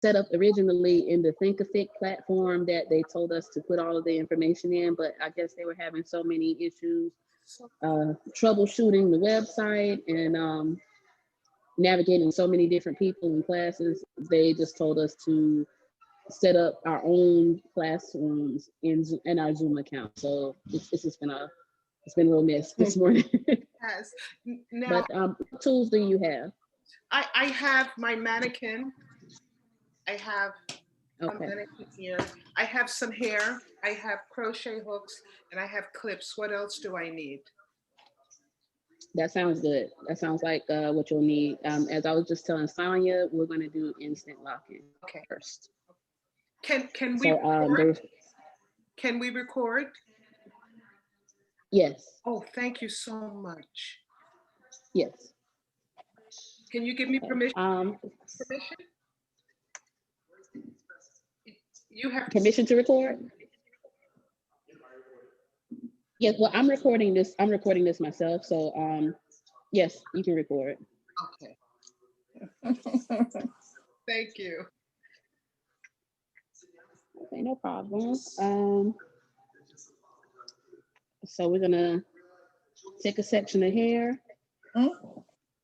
set up originally in the Thinkific platform that they told us to put all of the information in, but I guess they were having so many issues troubleshooting the website and navigating so many different people in classes. They just told us to set up our own classrooms in our Zoom account. So it's just been a little mess this morning. Yes. Now, But what tools do you have? I have my mannequin. I have a mannequin here. I have some hair. I have crochet hooks, and I have clips. What else do I need? That sounds good. That sounds like what you'll need. As I was just telling Sonia, we're going to do instant locking first. Can we record? Can we record? Yes. Oh, thank you so much. Yes. Can you give me permission? Permission? You have permission to record? Yes, well, I'm recording this myself, so yes, you can record. Okay. Thank you. Okay, no problem. So we're gonna take a section of hair.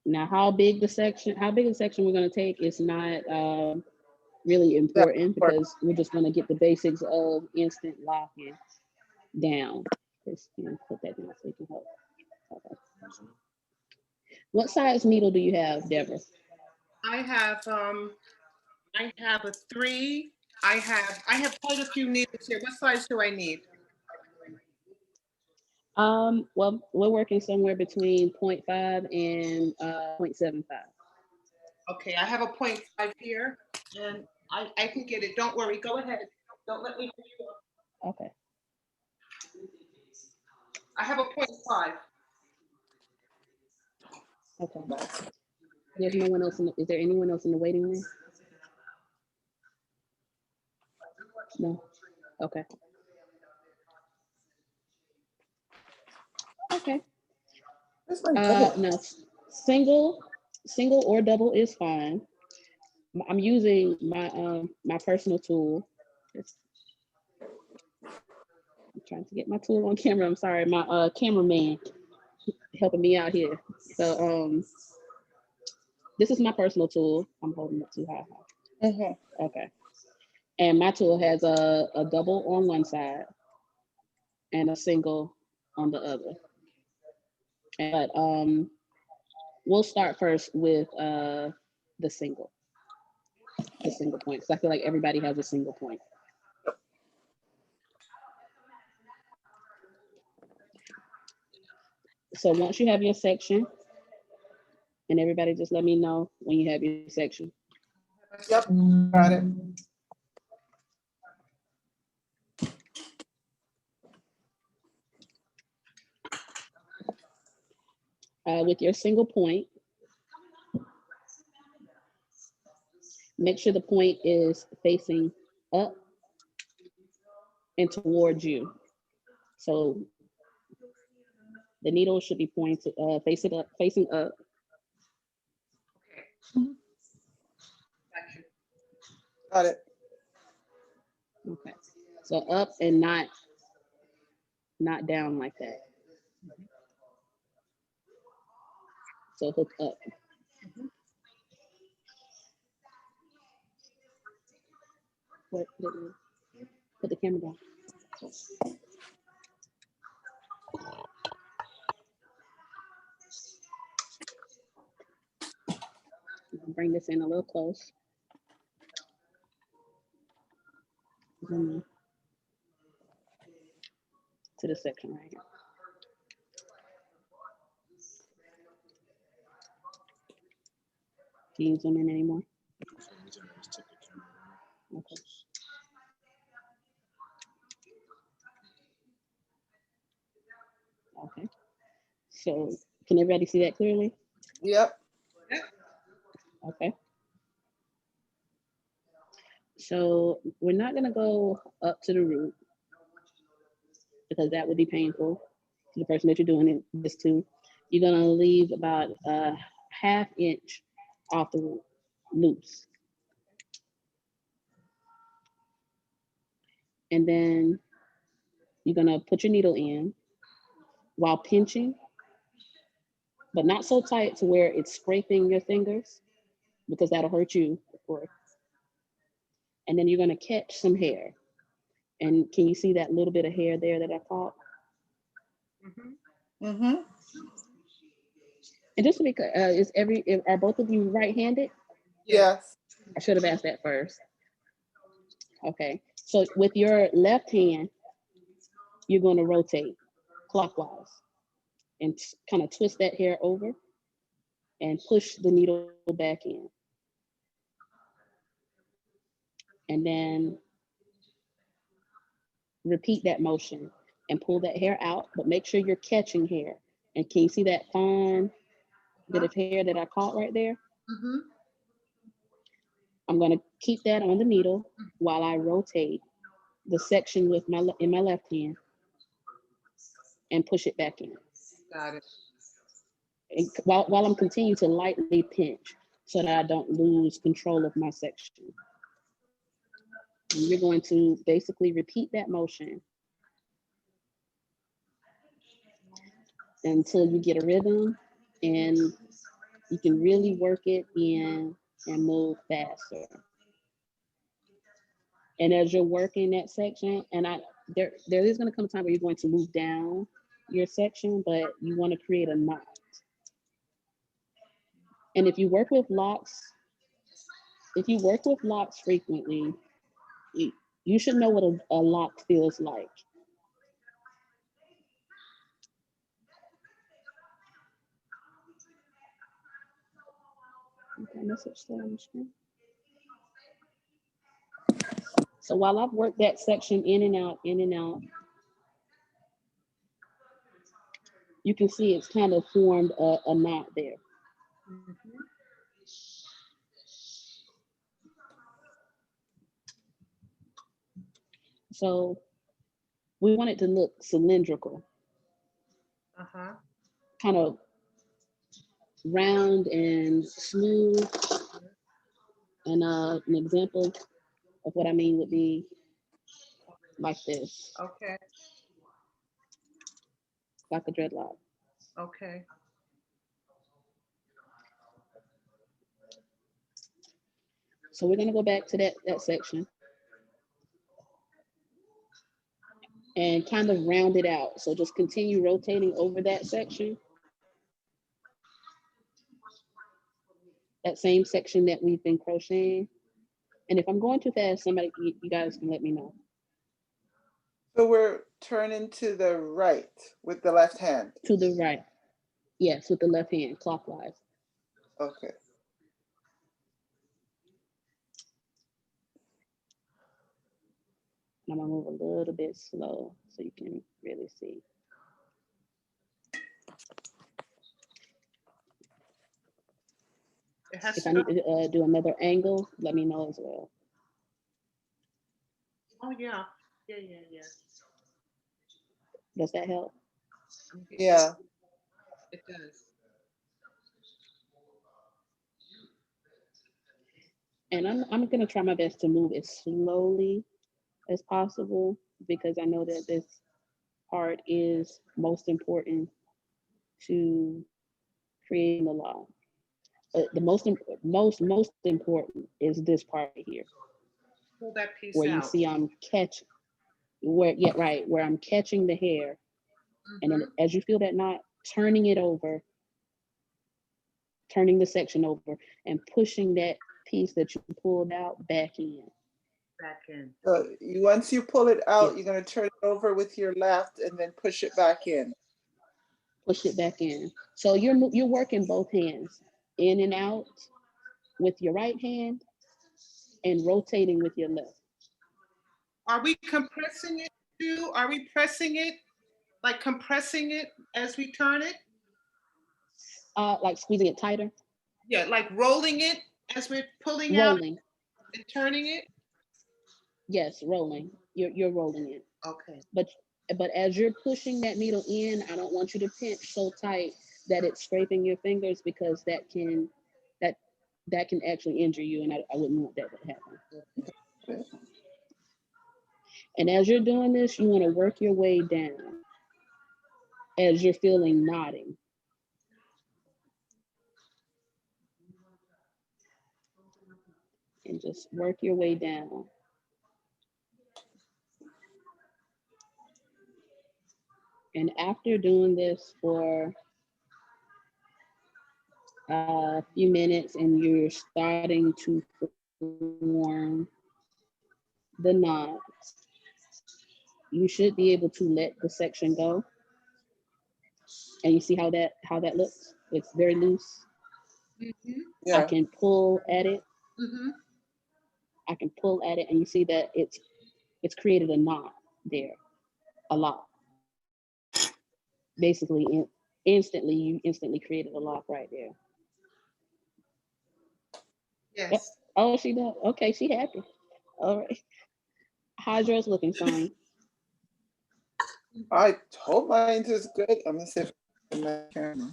Now, how big the section we're gonna take is not really important because we're just gonna get the basics of instant locking down. Just put that down so you can help. Okay. What size needle do you have, Deborah? I have a 3. I have quite a few needles here. What size do I need? Well, we're working somewhere between 0.5 and 0.75. Okay, I have a 0.5 here, and I can get it. Don't worry. Go ahead. Don't let me. Okay. I have a 0.5. Okay. There's no one else is there anyone else in the waiting room? No. Okay. Okay. No, single or double is fine. I'm using my personal tool. I'm trying to get my tool on camera. I'm sorry, my cameraman helping me out here. So this is my personal tool. I'm holding it too high. Okay. And my tool has a double on one side and a single on the other. But we'll start first with the single point. So I feel like everybody has a single point. So once you have your section, and everybody just let me know when you have your section. Yep, got it. With your single point, make sure the point is facing up and towards you. So the needle should be pointed, facing up. Got it. Okay. So up and not down like that. So hook up. Put the camera down. Bring this in a little close. To the section right here. Can you zoom in anymore? Okay. Okay. So can everybody see that clearly? Yep. Okay. So we're not gonna go up to the root because that would be painful to the person that you're doing this to. You're gonna leave about a ½ inch off the root, loose. And then you're gonna put your needle in while pinching, but not so tight to where it's scraping your fingers, because that'll hurt you, of course. And then you're gonna catch some hair. And can you see that little bit of hair there that I caught? Mm-hmm. Mm-hmm. And just to be clear, are both of you right-handed? Yes. I should have asked that first. Okay, so with your left hand, you're going to rotate clockwise and kind of twist that hair over and push the needle back in. And then repeat that motion and pull that hair out, but make sure you're catching hair. And can you see that fine bit of hair that I caught right there? Mm-hmm. I'm going to keep that on the needle while I rotate the section with my left hand and push it back in. Got it. And while I'm continuing to lightly pinch so that I don't lose control of my section. And you're going to basically repeat that motion until you get a rhythm and you can really work it in and move faster. And as you're working that section, and there is going to come a time where you're going to move down your section, but you want to create a knot. And if you work with Locs frequently, you should know what a lock feels like. Okay, message still on the screen. So while I've worked that section in and out, you can see it's kind of formed a knot there. Mm-hmm. So we want it to look cylindrical, Uh-huh. kind of round and smooth. And an example of what I mean would be like this, Okay. like a dreadlock. Okay. So we're gonna go back to that section and kind of round it out. So just continue rotating over that section. That same section that we've been crocheting. And if I'm going too fast, you guys can let me know. So we're turning to the right with the left hand. To the right. Yes, with the left hand, clockwise. Okay. I'm gonna move a little bit slow so you can really see. If I need to do another angle, let me know as well. Oh yeah. Yeah. Does that help? Yeah. It does. And I'm gonna try my best to move as slowly as possible because I know that this part is most important to creating the law. But the most important is this part here. Pull that piece Where out. you see I'm catching, where I'm catching the hair. Mm-hmm. And then as you feel that knot, turning it over, turning the section over and pushing that piece that you pulled out back in. So once you pull it out, Yeah. you're going to turn it over with your left and then push it back in. Push it back in. So you're working both hands, in and out with your right hand and rotating with your left. Are we compressing it too? Are we pressing it, like compressing it as we turn it? Like squeezing it tighter? Yeah, like rolling it as we're pulling rolling. Out and turning it? Yes, rolling. You're rolling it. Okay. But as you're pushing that needle in, I don't want you to pinch so tight that it's scraping your fingers because that can actually injure you, and I wouldn't want that to happen. And as you're doing this, you want to work your way down as you're feeling knotting. And just work your way down. And after doing this for a few minutes and you're starting to form the knots, you should be able to let the section go. And you see how that looks? It's very loose. Yeah. I can pull at it. Mm-hmm. I can pull at it, and you see that it's created a knot there, a lot. Basically, you instantly created a lock right there. Yes. Oh, she does. Okay, she happy. All right. How's yours looking, Sonya? I told mine is good. I'm gonna see if I can my camera.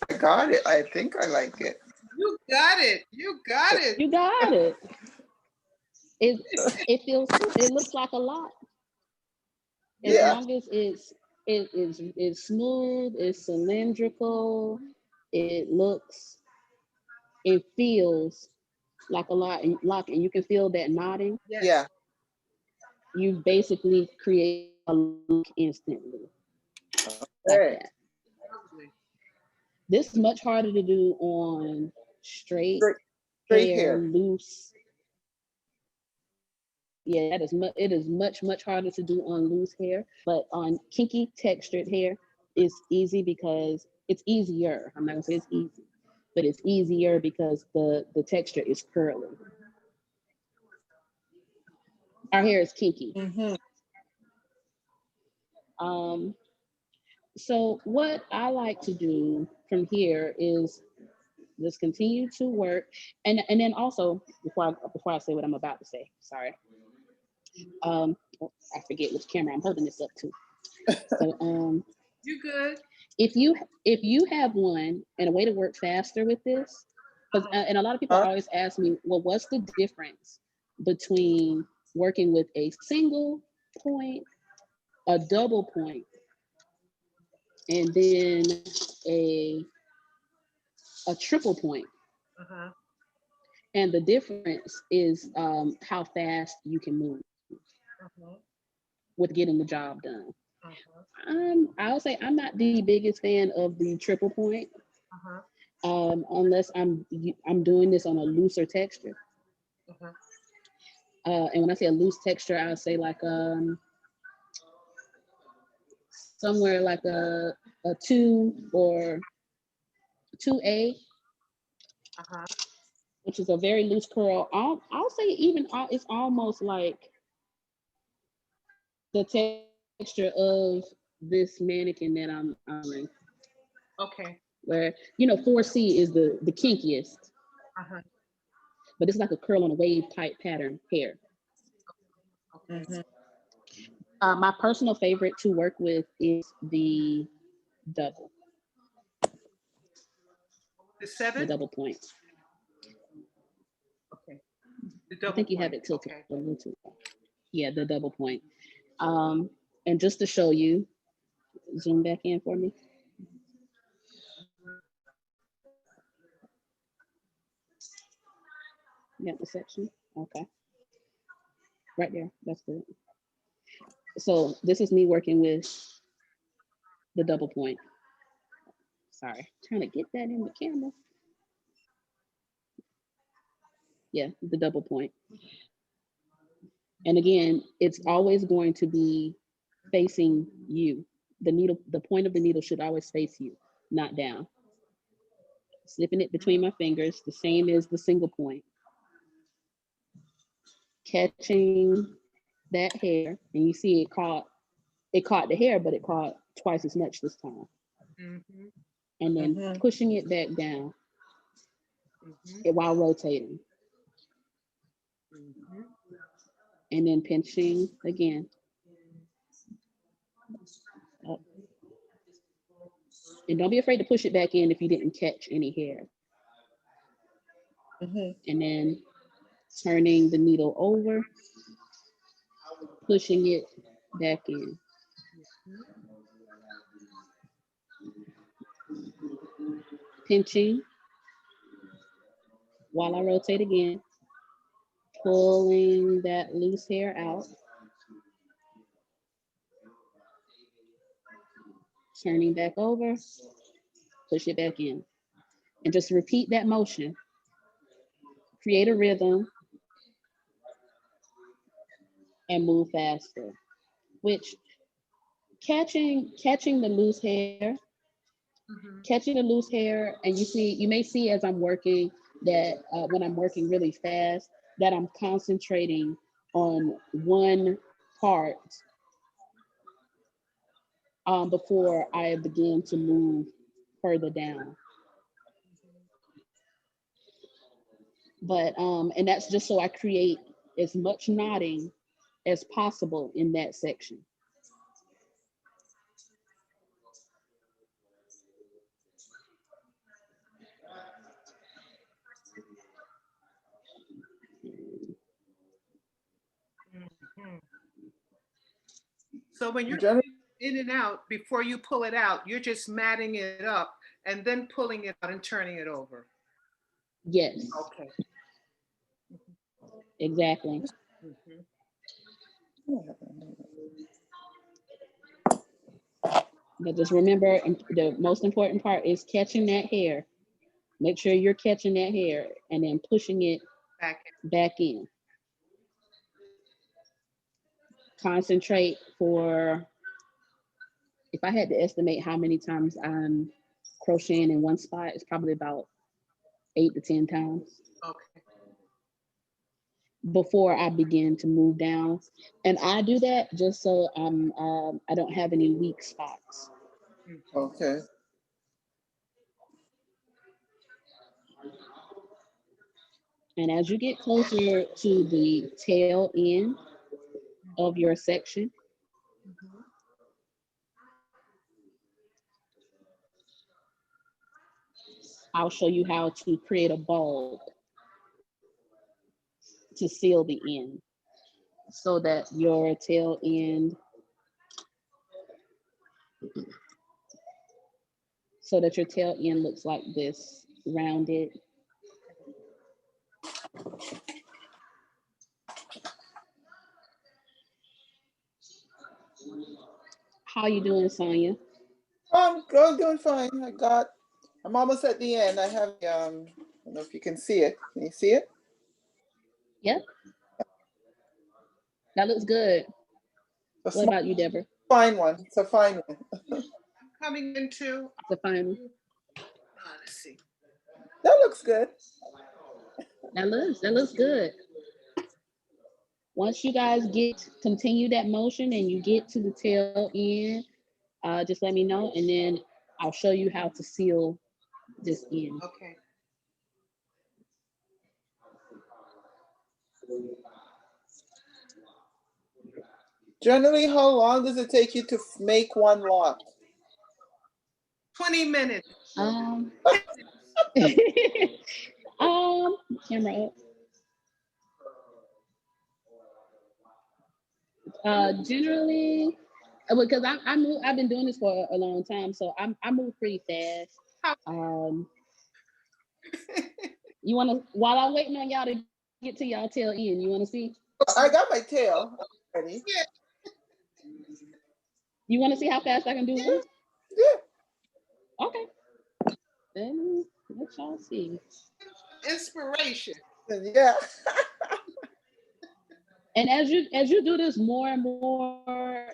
I got it. I think I like it. You got it. You got it. You got it. It looks like a lot. As long as it's smooth, it's cylindrical, it feels like a lot, and you can feel that knotting. Yes. Yeah. You basically create a look instantly. Okay. Like that. This is much harder to do on straight hair, loose. Yeah, it is much harder to do on loose hair, but on kinky textured hair, it's easy because it's easier. I'm not gonna say it's easy, but it's easier because the texture is curly. Our hair is kinky. Mm-hmm. So what I like to do from here is just continue to work, and then also before I say what I'm about to say, sorry. I forget which camera I'm holding this up to. So you good. If you have one and a way to work faster with this, because and a lot of people always ask me, well, what's the difference between working with a single point, a double point, and then a triple point? And the difference is how fast you can move with getting the job done. I'll say I'm not the biggest fan of the triple point, unless I'm doing this on a looser texture. And when I say a loose texture, I'll say like somewhere like a 2 or 2A, which is a very loose curl. I'll say even it's almost like the texture of this mannequin that I'm in. Okay. Where 4C is the kinkiest, but it's like a curl on a wave type pattern hair. My personal favorite to work with is the double. The 7? The double point. Okay. The double I think you point. have it tilted a little too. Yeah, the double point. And just to show you, zoom back in for me. You got the section? Okay. Right there, that's good. So this is me working with the double point. Sorry, trying to get that in the camera. Yeah, the double point. And again, it's always going to be facing you. The point of the needle should always face you, not down. Slipping it between my fingers, the same as the single point. Catching that hair, and you see it caught the hair, but it caught twice as much this time. And then pushing it back down while rotating. And then pinching again. Up. And don't be afraid to push it back in if you didn't catch any hair. And then turning the needle over pushing it back in. Pinching while I rotate again, pulling that loose hair out, turning back over, push it back in, and just repeat that motion. Create a rhythm and move faster, which catching the loose hair, and you may see as I'm working that when I'm working really fast, that I'm concentrating on one part before I begin to move further down. But and that's just so I create as much knotting as possible in that section. So when you're in and out, before you pull it out, you're just matting it up and then pulling it out and turning it over. Yes. Okay. Exactly. But just remember, the most important part is catching that hair. Make sure you're catching that hair and then pushing it back in. Concentrate for, if I had to estimate how many times I'm crocheting in one spot, it's probably about 8 to 10 times. Okay. Before I begin to move down. And I do that just so I don't have any weak spots. Okay. And as you get closer to the tail end of your section, I'll show you how to create a bulb to seal the end so that your tail end, looks like this, rounded. How you doing, Sonia? I'm doing fine. I'm almost at the end. I have, I don't know if you can see it. Can you see it? Yep. That looks good. What about you, Deborah? Fine one. It's a fine one. Coming into. It's a fine one. Let's see. That looks good. That looks good. Once you guys continue that motion and you get to the tail end, just let me know, and then I'll show you how to seal this end. Okay. Generally, how long does it take you to make one lock? 20 minutes. Camera up. Generally, because I've been doing this for a long time, so I move pretty fast. You want to, while I'm waiting on y'all to get to y'all tail end, you want to see? I got my tail ready. Yeah. You want to see how fast I can do one? Yeah. Okay. Then let y'all see. Inspiration. Yeah. And as you do this more and more,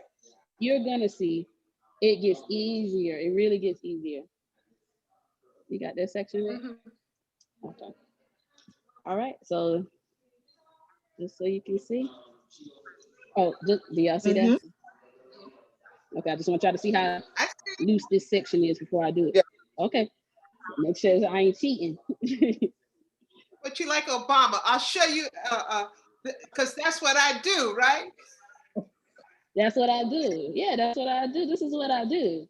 you're gonna see it gets easier. It really gets easier. You got that section right? Mm-hmm. Okay. All right. So just so you can see. Oh, do y'all see that? Okay. I just want y'all to see how loose this section is before I do it. Yeah. Okay. Make sure I ain't cheating. But you like Obama? I'll show you. Because that's what I do, right? That's what I do. Yeah, that's what I do. This is what I do.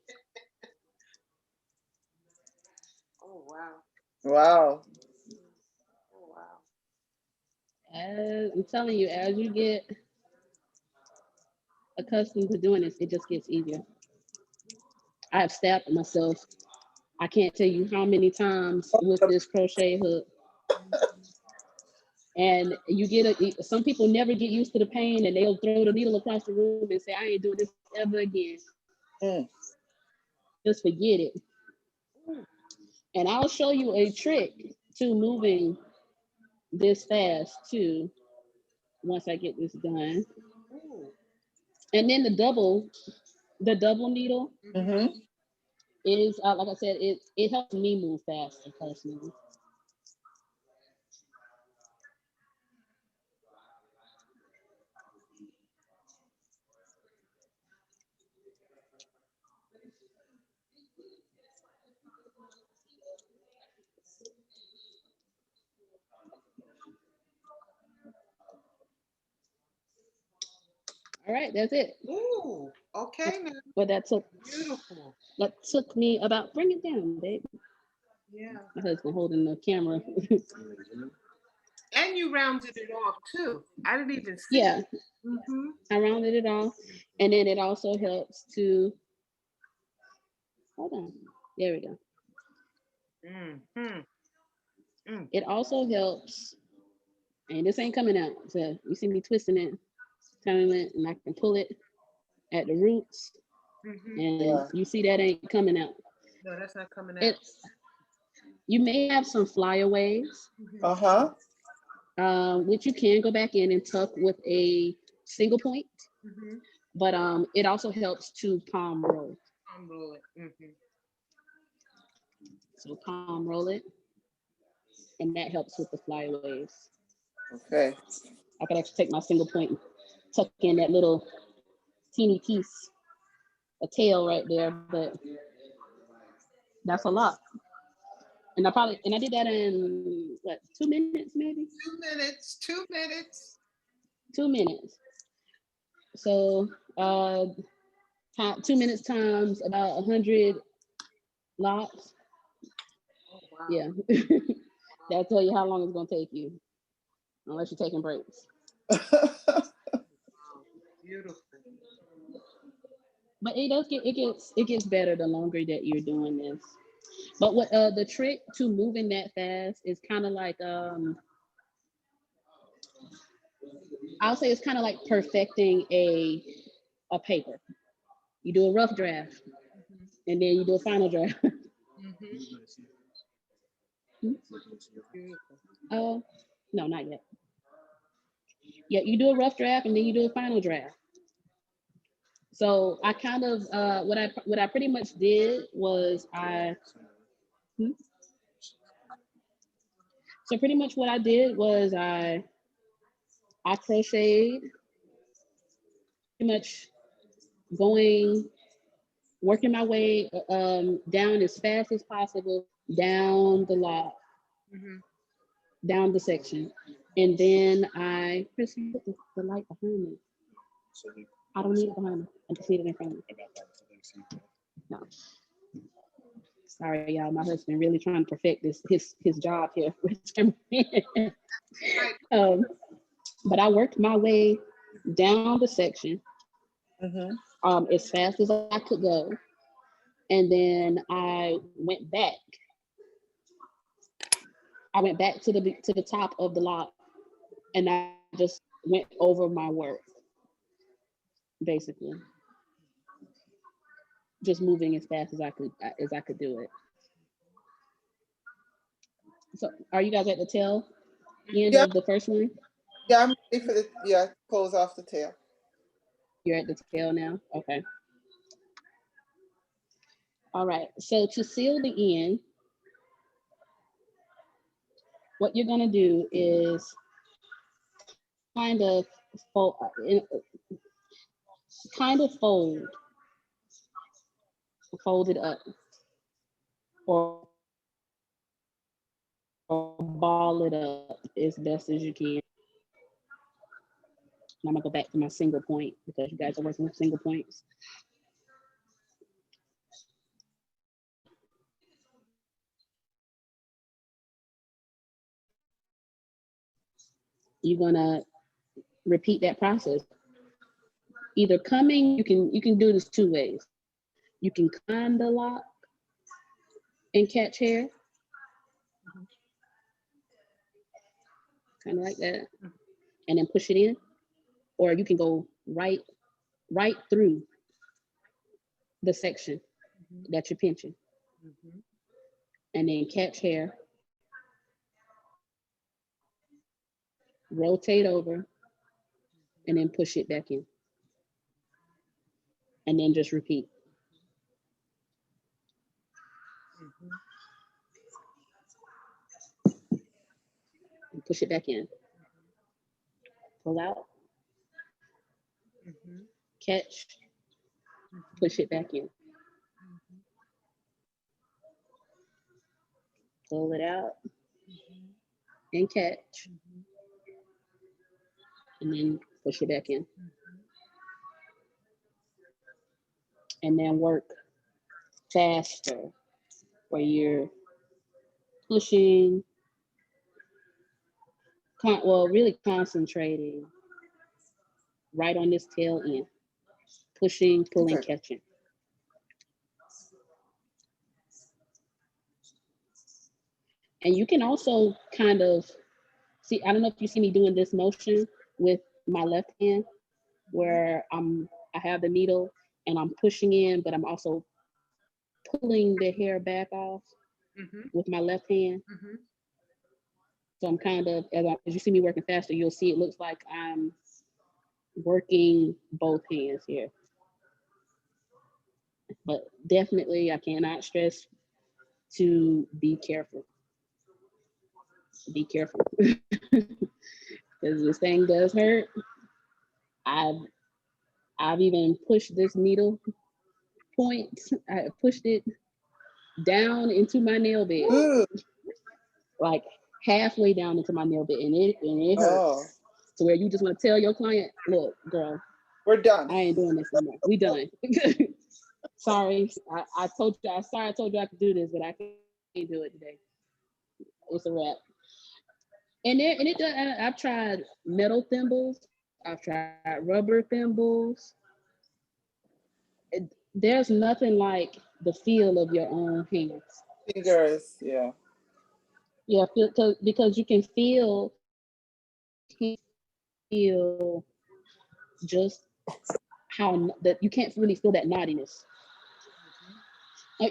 Oh, wow. Wow. Oh, wow. I'm telling you, as you get accustomed to doing this, it just gets easier. I have stabbed myself. I can't tell you how many times with this crochet hook. And you get some people never get used to the pain, and they'll throw the needle across the room and say, I ain't doing this ever again. Just forget it. And I'll show you a trick to moving this fast too, once I get this done. And then the double needle is, like I said, it helps me move faster personally. All right, that's it. Ooh, okay now. But that took Beautiful. That took me about, bring it down, babe. Yeah. My husband holding the camera. And you rounded it off too. I didn't even see. Yeah, Mm-hmm. I rounded it off, and then it also helps to, hold on, there we go. It also helps, and this ain't coming out, so you see me twisting it, turning it, and I can pull it at the roots, and you see that ain't coming out. No, that's not coming out. You may have some flyaways, which you can go back in and tuck with a single point, but it also helps to palm roll. Palm roll it. So palm roll it, and that helps with the flyaways. Okay. I could actually take my single point and tuck in that little teeny piece, a tail right there, but that's a lot. And I did that in what, 2 minutes maybe? 2 minutes, 2 minutes. 2 minutes. So 2 minutes times about 100 lots. Oh, wow. Yeah. That'll tell you how long it's gonna take you, unless you're taking breaks. Beautiful. But it gets better the longer that you're doing this. But what the trick to moving that fast is kind of like I'll say it's kind of like perfecting a paper. You do a rough draft, and then you do a final draft. Oh, no, not yet. Yeah, you do a rough draft, and then you do a final draft. So I kind of what I pretty much did was so pretty much what I did was I crocheted, pretty much working my way down as fast as possible down the lot, down the section, and then Chris, you put the light behind me. I don't need it behind me. I just need it in front of me. No. Sorry, y'all. My husband really trying to perfect his job here. But I worked my way down the section as fast as I could go, and then I went back. To the top of the lot, and I just went over my work, basically, just moving as fast as I could do it. So, are you guys at the tail end of the first one? Yeah, I'm ready for close off the tail. You're at the tail now? Okay. All right, so to seal the end, what you're gonna do is kind of fold it up, or ball it up as best as you can. And I'm gonna go back to my single point because you guys are working with single points. You're gonna repeat that process. either coming, you can do this 2 ways. You can kind the lock and catch hair, kind of like that, and then push it in, or you can go right through the section that you're pinching, and then catch hair, rotate over, and then push it back in, and then just repeat. And push it back in. Pull out, catch, push it back in. Pull it out and catch, and then push it back in. And then work faster, where you're pushing, really concentrating right on this tail end. Pushing, pulling, catching. And you can also kind of see, I don't know if you see me doing this motion with my left hand, where I have the needle and I'm pushing in, but I'm also pulling the hair back off with my left hand. So I'm kind of, as you see me working faster, you'll see it looks like I'm working both hands here. But definitely, I cannot stress to be careful. Be careful, because this thing does hurt. I've even pushed this needle point. I pushed it down into my nail bed, like halfway down into my nail bed, and it hurts. To where you just want to tell your client, look, girl, we're done. I ain't doing this anymore. We done. Sorry, I told you. I told you I could do this, but I can't do it today. It's a wrap. And it does. I've tried metal thimbles. I've tried rubber thimbles. There's nothing like the feel of your own hands. Fingers, yeah. Yeah, because you can feel just how that you can't really feel that knottiness.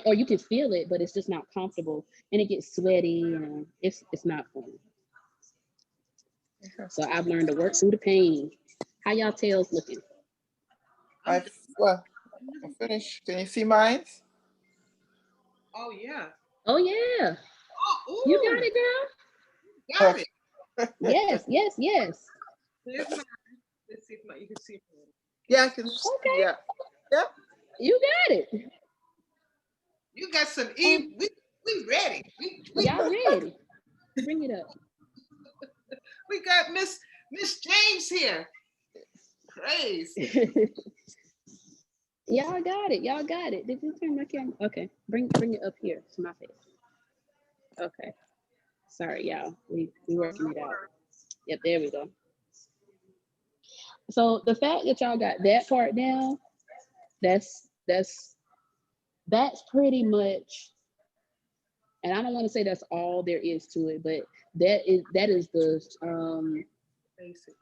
Or you can feel it, but it's just not comfortable, and it gets sweaty, and it's not fun. So I've learned to work through the pain. How y'all tails looking? I'm finished. Can you see mine? Oh yeah. Oh yeah. Oh, you got it, girl. Got it. Yes. Here's mine. Let's see if you can see it. Yeah, I can. Okay. Yeah. You got it. You got some we ready. Y'all ready? Bring it up. We got Miss James here. Praise. Y'all got it. Did you turn my camera? Okay, bring it up here to my face. Okay. Sorry, y'all. We working it out. Yep, there we go. So the fact that y'all got that part down, that's pretty much, and I don't want to say that's all there is to it, but that is the basic.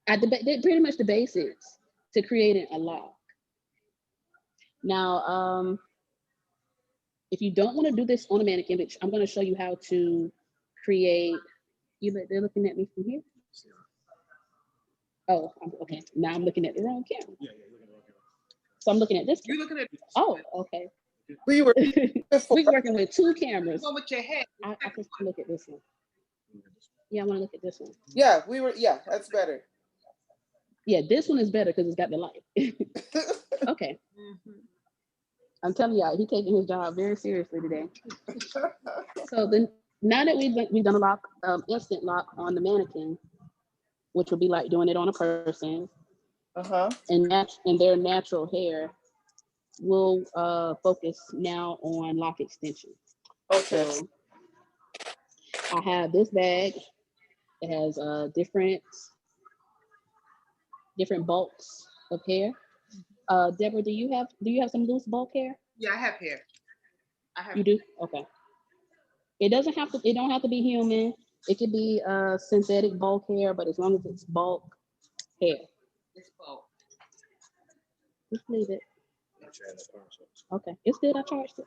Pretty much the basics to creating a lock. Now, if you don't want to do this on a mannequin, which I'm going to show you how to create. They're looking at me from here. Oh, okay. Now I'm looking at the wrong camera. Yeah, you're looking at the wrong camera. So I'm looking at this. You're looking at. Oh, okay. We were working with 2 cameras. Go with your head. I can look at this one. Yeah, I want to look at this one. Yeah, that's better. Yeah, this one is better because it's got the light. Okay. I'm telling y'all, he's taking his job very seriously today. So now that we've done a lock, instant lock on the mannequin, which would be like doing it on a person, and their natural hair, we'll focus now on lock extension. Okay. So I have this bag. It has different different bulks of hair. Deborah, do you have some loose bulk hair? Yeah, I have hair. You do? Okay. It don't have to be human. It could be synthetic bulk hair, but as long as it's bulk hair. It's bulk. Just leave it. Okay, it's good. I charged it.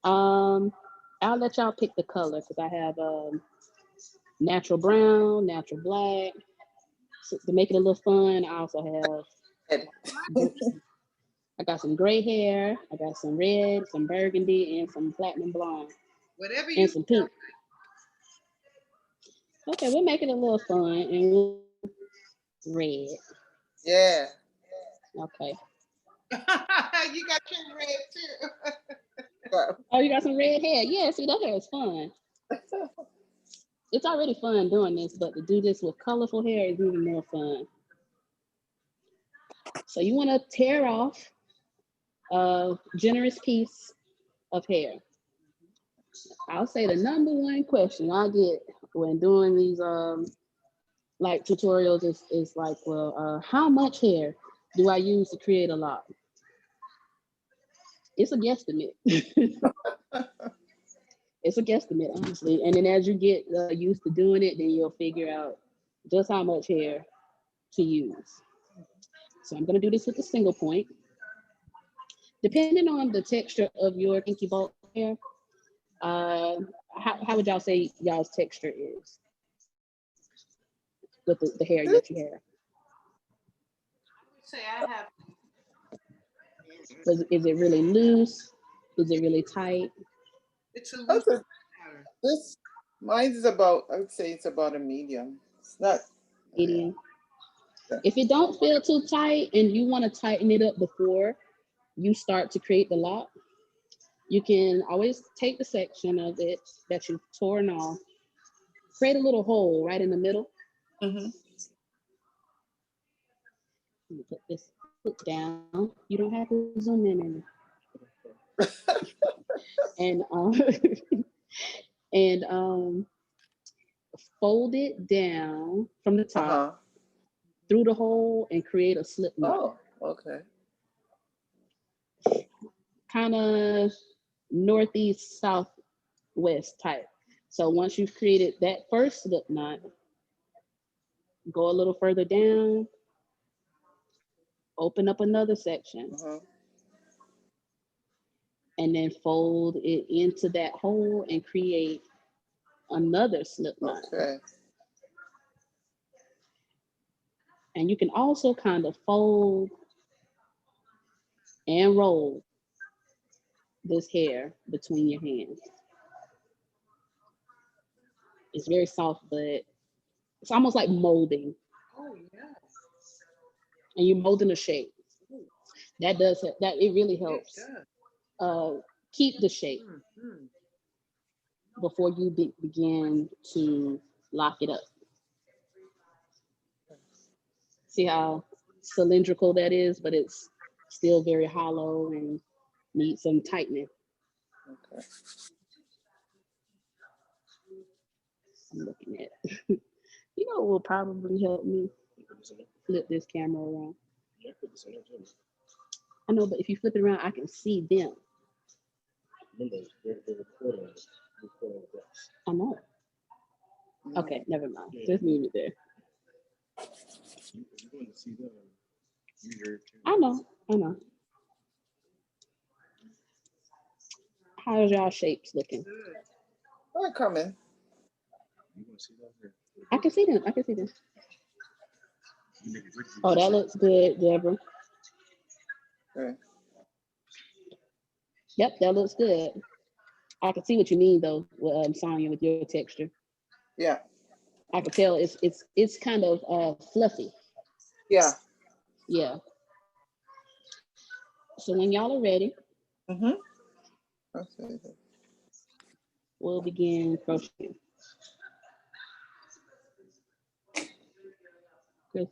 I'll let y'all pick the color because I have natural brown, natural black. So to make it a little fun, I also have I got some gray hair, I got some red, some burgundy, and some platinum blonde. Whatever and some pink. Okay, we'll make it a little fun and red. Yeah. Okay. You got your red too. Oh, you got some red hair. Yeah, see, that hair is fun. It's already fun doing this, but to do this with colorful hair is even more fun. So you want to tear off a generous piece of hair. I'll say the number one question I get when doing these like tutorials is like, well, how much hair do I use to create a lock? It's a guesstimate. It's a guesstimate, honestly. And then as you get used to doing it, then you'll figure out just how much hair to use. So I'm going to do this with a single point. Depending on the texture of your kinky bulk hair, how would y'all say y'all's texture is with the hair that you have? Say I have. Is it really loose? Is it really tight? It's a loose pattern. This mine is about, I would say it's about a medium. It's not medium. If it don't feel too tight and you want to tighten it up before you start to create the lock, you can always take the section of it that you've torn off, create a little hole right in the middle. Mm-hmm. Let me put this foot down. You don't have to zoom in. And fold it down from the top through the hole and create a slip knot. Oh, okay. Kind of northeast, southwest type. So once you've created that first slip knot, go a little further down, open up another section, and then fold it into that hole and create another slip knot. Okay. And you can also kind of fold and roll this hair between your hands. It's very soft, but it's almost like molding. Oh yeah. And you're molding a shape. That it really helps keep the shape before you begin to lock it up. See how cylindrical that is, but it's still very hollow and needs some tightening. Okay. I'm looking at it. You know what will probably help me? Flip this camera around. I know, but if you flip it around, I can see them. I know. Okay, never mind. Just leave it there. I know. How's y'all shapes looking? They're coming. I can see them. Oh, that looks good, Deborah. Okay. Yep, that looks good. I can see what you mean though, Sonia, with your texture. Yeah. I can tell it's kind of fluffy. Yeah. Yeah. So when y'all are ready, we'll begin crocheting. Chris,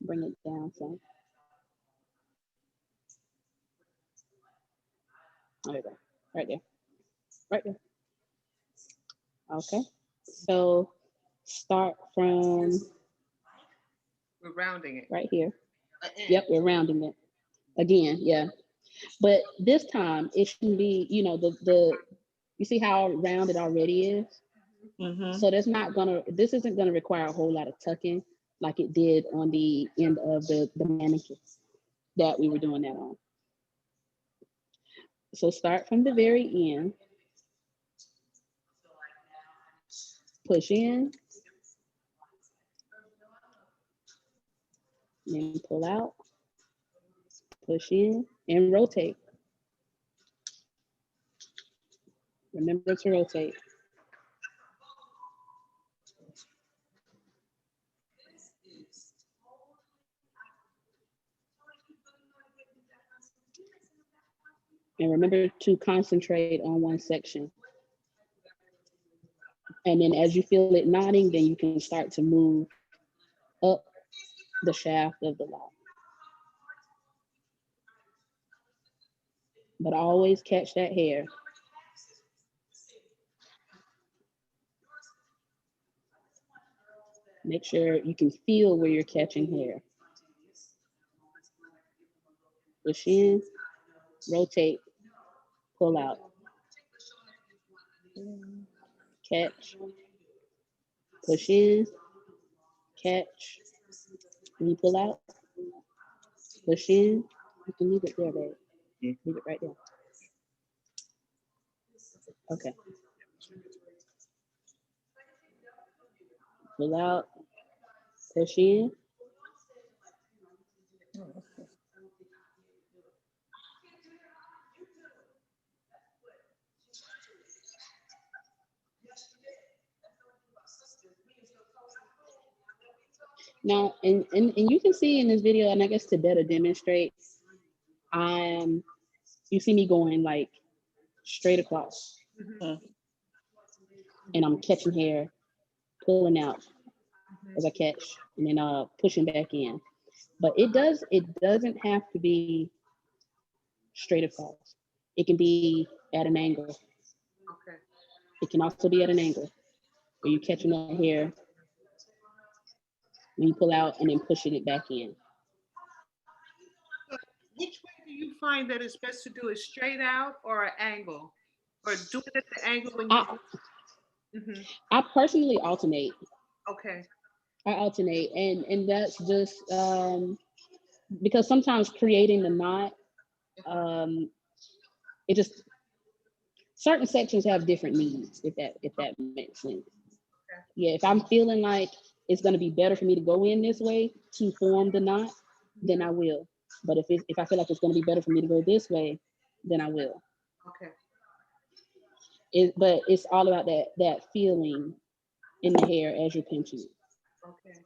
bring it down some. There you go. Right there. Okay. So start from We're rounding it. right here. In. Yep, we're rounding it again. Yeah, but this time it shouldn't be, you know, the you see how round it already is. Mm-hmm. So this isn't gonna require a whole lot of tucking like it did on the end of the mannequin that we were doing that on. So start from the very end, push in, then pull out, push in, and rotate. Remember to rotate. And remember to concentrate on one section. And then as you feel it nodding, then you can start to move up the shaft of the lock. But always catch that hair. Make sure you can feel where you're catching hair. Push in, rotate, pull out. Catch, push in, catch, and you pull out, push in. You can leave it there, babe. Leave it right there. Okay. Pull out, push in. Now, and you can see in this video, and I guess to better demonstrate, you see me going like straight across, and I'm catching hair, pulling out as I catch, and then pushing back in. But it doesn't have to be straight across. It can be at an angle. Okay. It can also be at an angle where you're catching that hair, when you pull out, and then pushing it back in. Which way do you find that it's best to do it, straight out or an angle? Or do it at the angle when you I personally alternate. Okay. I alternate, and that's just because sometimes creating the knot, it just certain sections have different needs, if that makes sense. Okay. Yeah, if I'm feeling like it's going to be better for me to go in this way to form the knot, then I will. But if I feel like it's going to be better for me to go this way, then I will. Okay. But it's all about that feeling in the hair as you're pinching it. Okay.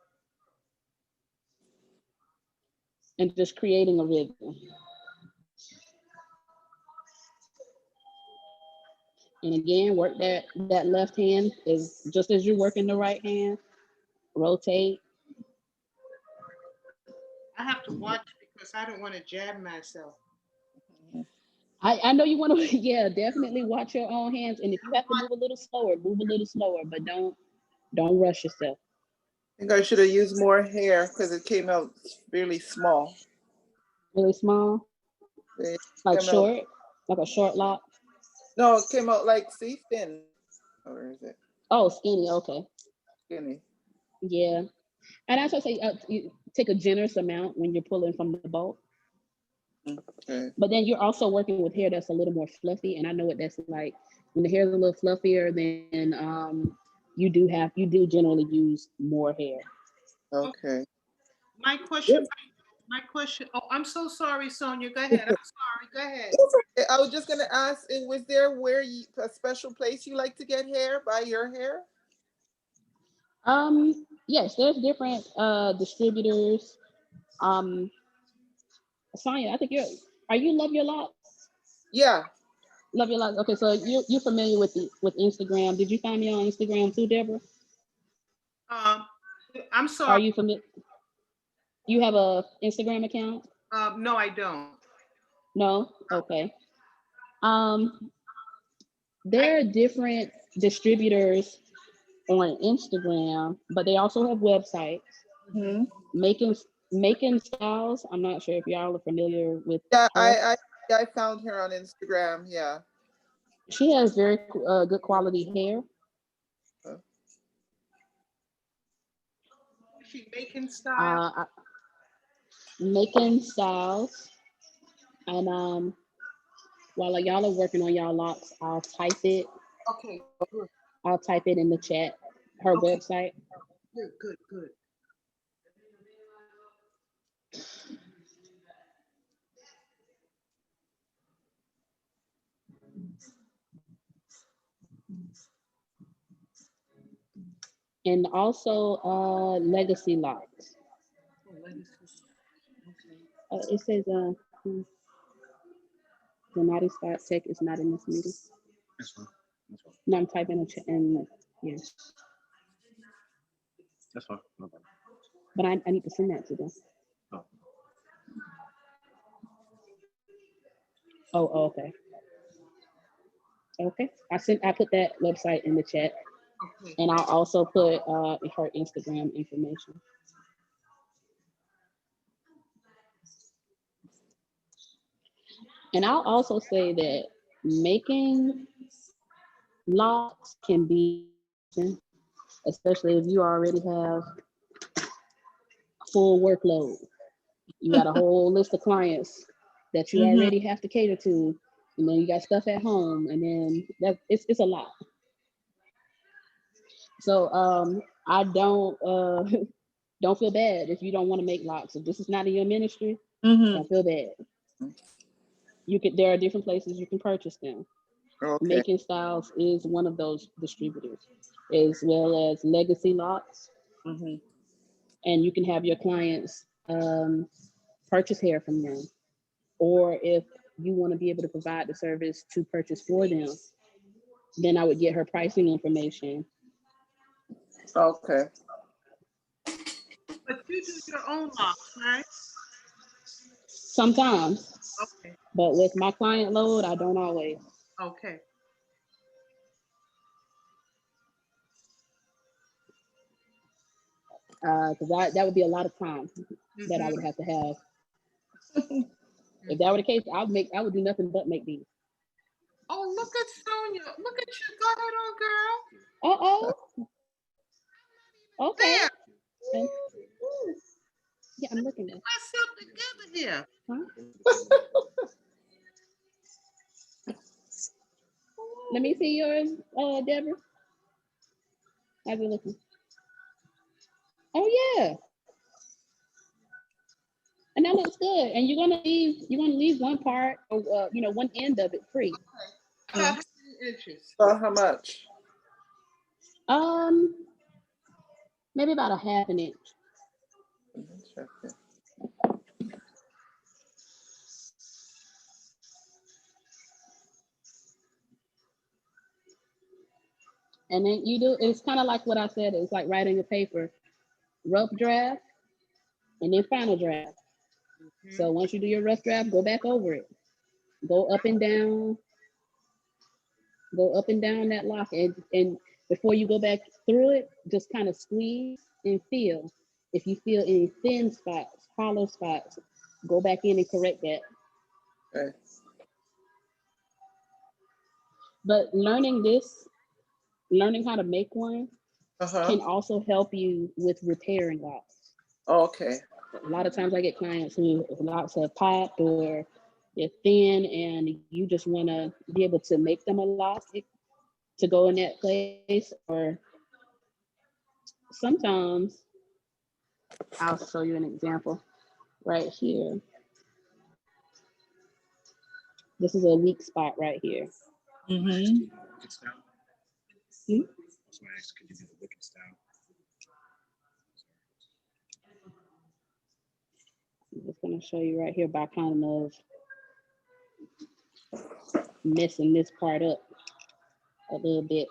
And just creating a rhythm. And again, work that left hand is just as you're working the right hand. Rotate. I have to watch because I don't want to jab myself. I know you want to, yeah, definitely watch your own hands. And if you have to move a little slower, but don't rush yourself. I think I should have used more hair because it came out really small. Really small? Like short? Like a short lock? No, it came out like, see, thin. Or is it? Oh, skinny, okay. Skinny. Yeah. And I should say, you take a generous amount when you're pulling from the bulk. Okay. But then you're also working with hair that's a little more fluffy. And I know what that's like. When the hair is a little fluffier, then you do generally use more hair. Okay. My question, oh, I'm so sorry, Sonia. Go ahead. I'm sorry. Go ahead. I was just going to ask, was there a special place you like to get hair, buy your hair? Yes, there's different distributors. Sonia, I think you Love Your Locs? Yeah. Love Your Locs. Okay, so you're familiar with Instagram. Did you find me on Instagram too, Deborah? I'm sorry. Are you familiar? You have a Instagram account? No, I don't. No? Okay. There are different distributors on Instagram, but they also have websites. Mm-hmm. Making Styles. I'm not sure if y'all are familiar with Yeah, her. I found her on Instagram. Yeah. She has very good quality hair. Is she making style? Making Styles, and while y'all are working on y'all locks, I'll type it. Okay, good. I'll type it in the chat. Her Okay. website. Good, good, good. And also Legacy Locks. Oh, legacy. Okay. It says the Naughty Spot Tech is not in this meeting. That's fine. That's fine. No, I'm typing a chat and yeah. That's fine. No problem. But I need to send that to them. Oh. Oh, okay. Okay. I put that website in the chat. Okay. And I'll also put her Instagram information. And I'll also say that making locks can be, especially if you already have full workload. You got a whole list of clients that you Mm-hmm. already have to cater to, and then you got stuff at home, and then it's a lot. So I don't don't feel bad if you don't want to make locks. If this is not in your ministry, Mm-hmm. don't feel bad. There are different places you can purchase them. Okay. Making Styles is one of those distributors, as well as Legacy Locks. Mm-hmm. And you can have your clients purchase hair from them. Or if you want to be able to provide the service to purchase for them, then I would get her pricing information. Okay. But you do your own locks, right? Sometimes, Okay. but with my client load, I don't always. Okay. Because that would be a lot of time that I would have to have. If that were the case, I would do nothing but make these. Oh, look at Sonia. Look at you. Go ahead, old girl. Okay. There. And, yeah, I'm looking at. Myself together here. Huh? Let me see yours, Deborah. How's it looking? Oh yeah. And that looks good. And you're gonna leave one part, or one end of it free. Okay. How many inches? How much? Maybe about a half an inch. And then it's kind of like what I said, it's like writing a paper, rough draft, and then final draft. Mm-hmm. So once you do your rough draft, go back over it. Go up and down that lock, and before you go back through it, just kind of squeeze and feel. If you feel any thin spots, hollow spots, go back in and correct that. Okay. But learning how to make one can also help you with repairing locks. Okay. A lot of times I get clients who locks have popped or they're thin, and you just want to be able to make them elastic to go in that place. Or sometimes, I'll show you an example right here. This is a weak spot right here. Mm-hmm. Hmm? I'm just going to show you right here by kind of messing this part up a little bit.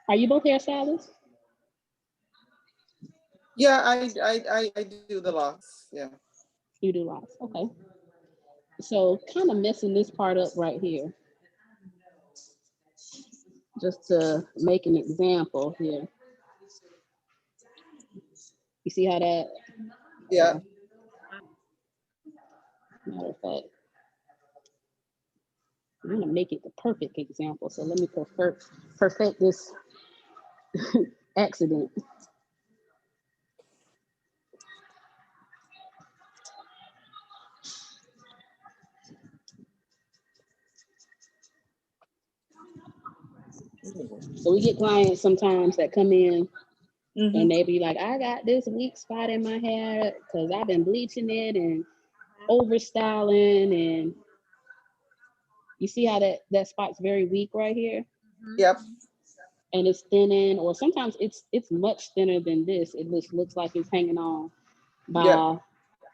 Are you both hairstylists? Yeah, I do the locks. Yeah. You do locks. Okay. So kind of messing this part up right here. just to make an example here. You see how that? Yeah. Matter of fact, I'm gonna make it the perfect example. So let me perfect this accident. So we get clients sometimes that come in and they be like, I got this weak spot in my hair because I've been bleaching it and over styling, and you see how that spot's very weak right here? Yep. And it's thinning, or sometimes it's much thinner than this. It just looks like it's hanging on by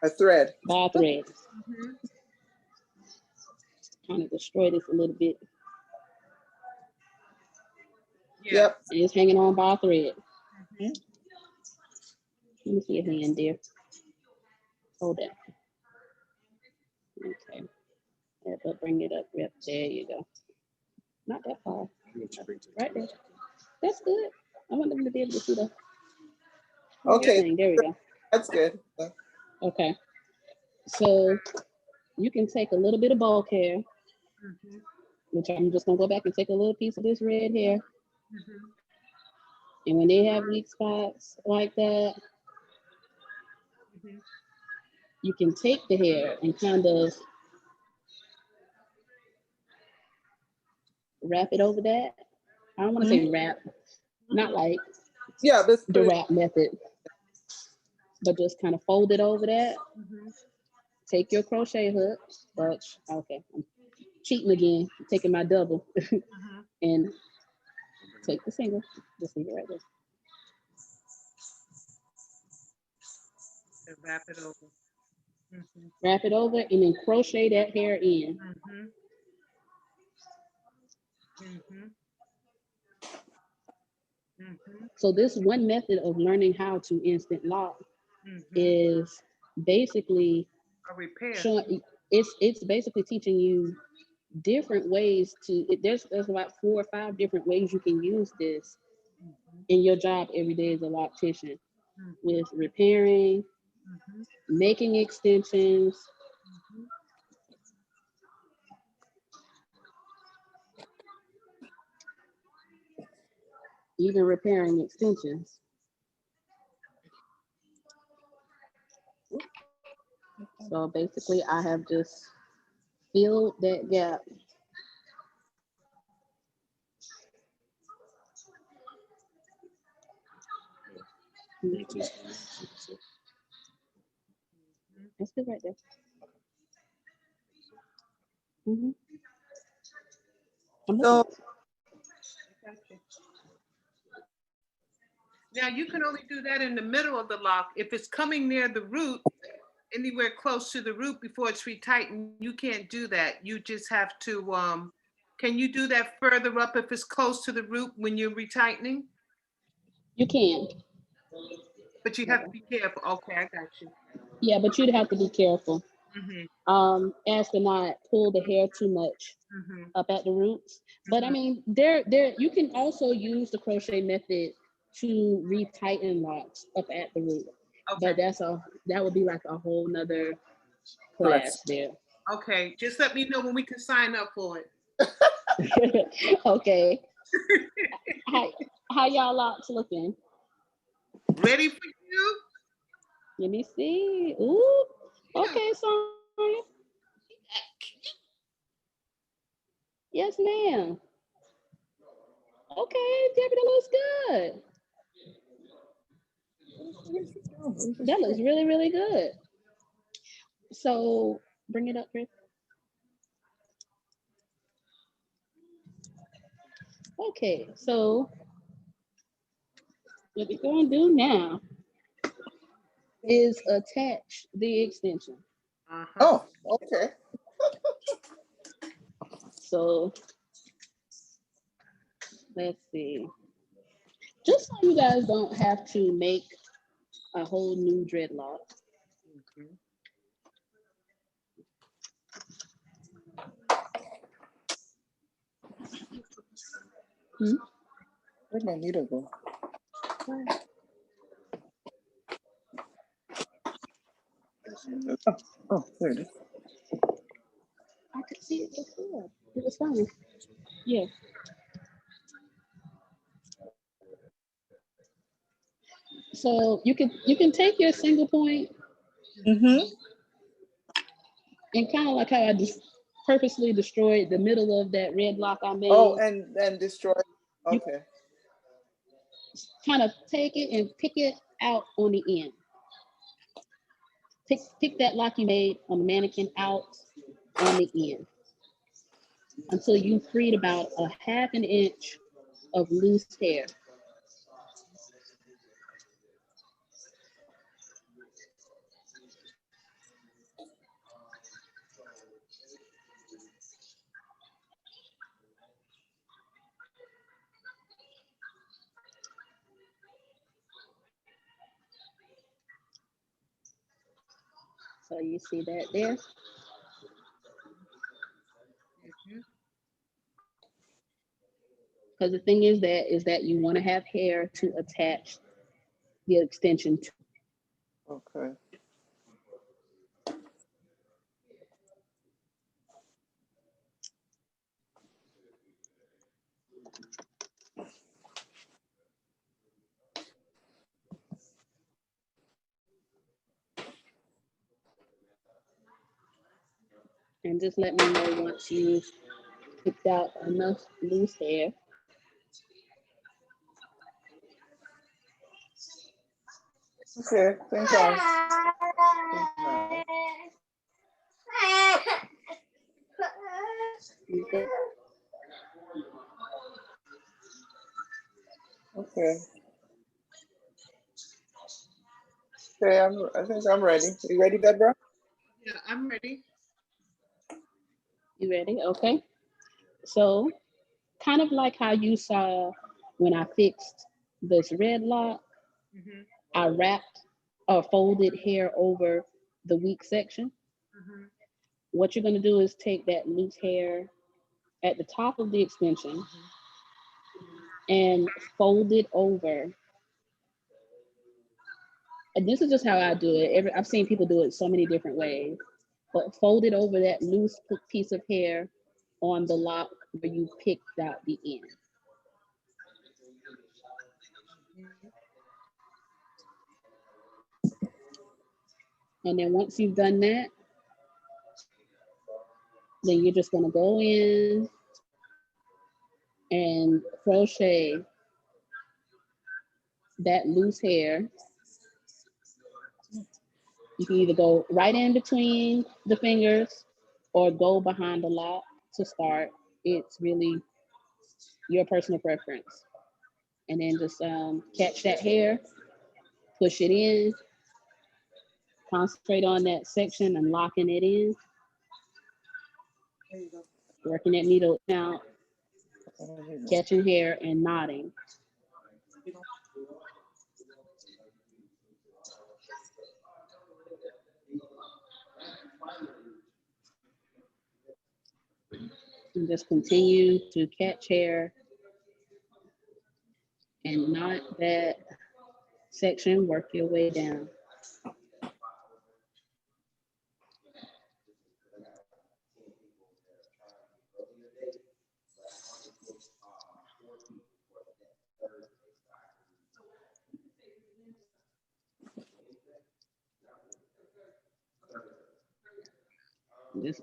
a thread. By a thread. Kind of destroy this a little bit. Yep. And it's hanging on by a thread. Let me see your hand there. Hold that. Okay. Yeah, but bring it up. Yep, there you go. Not that far. Right there. That's good. I want them to be able to see the Okay. thing. There we go. That's good. Okay. So you can take a little bit of bulk hair, which I'm just gonna go back and take a little piece of this red hair. And when they have weak spots like that, you can take the hair and kind of wrap it over that. I don't want to say wrap, not like the wrap method, but just kind of fold it over that. Take your crochet hook, but okay, I'm cheating again, taking my double, and take the single, just leave it right there. And wrap it over. Wrap it over and then crochet that hair in. So this one method of learning how to instant lock is basically a repair. Showing, it's basically teaching you different ways to. There's about 4 or 5 different ways you can use this in your job every day as a loctician, with repairing, making extensions. Even repairing extensions. So basically, I have just filled that gap. That's good right there. So now you can only do that in the middle of the lock. If it's coming near the root, anywhere close to the root before it's retightened, you can't do that. You just have to, can you do that further up if it's close to the root when you're retightening? You can. But you have to be careful. Okay, I got you. Yeah, but you'd have to be careful. As to not pull the hair too much up at the roots. But I mean, there you can also use the crochet method to retighten locks up at the root. But that would be like a whole nother class there. Okay, just let me know when we can sign up for it. Okay. How y'all locks looking? Ready for you? Let me see. Ooh. Okay, Sonia. Yes, ma'am. Okay, Debbie, that looks good. That looks really, really good. So bring it up, Chris. Okay, so what we're going to do now is attach the extension. Oh, okay. So let's see. Just so you guys don't have to make a whole new dreadlock. Where'd my needle go? Oh, there it is. I could see it before. It was fine. Yeah. So you can take your single point Mm-hmm. and kind of like how I just purposely destroyed the middle of that red lock I made. Oh, and destroy. Okay. Kind of take it and pick it out on the end. Pick that lock you made on the mannequin out on the end until you freed about a half an inch of loose hair. So you see that there? Because the thing is that you want to have hair to attach the extension to. Okay. And just let me know once you've picked out enough loose hair. Okay, thank God. Okay. Okay. Okay, I think I'm ready. You ready, Deborah? Yeah, I'm ready. You ready? Okay. So kind of like how you saw when I fixed this red lock, Mhm, I wrapped or folded hair over the weak section. mhm. What you're going to do is take that loose hair at the top of the extension and fold it over. And this is just how I do it. I've seen people do it so many different ways, but fold it over that loose piece of hair on the lock where you picked out the end. And then once you've done that, then you're just going to go in and crochet that loose hair. You can either go right in between the fingers or go behind the lock to start. It's really your personal preference. And then just catch that hair, push it in, concentrate on that section and locking it in. Working that needle out, catching hair and knotting. And just continue to catch hair and knot that section, work your way down.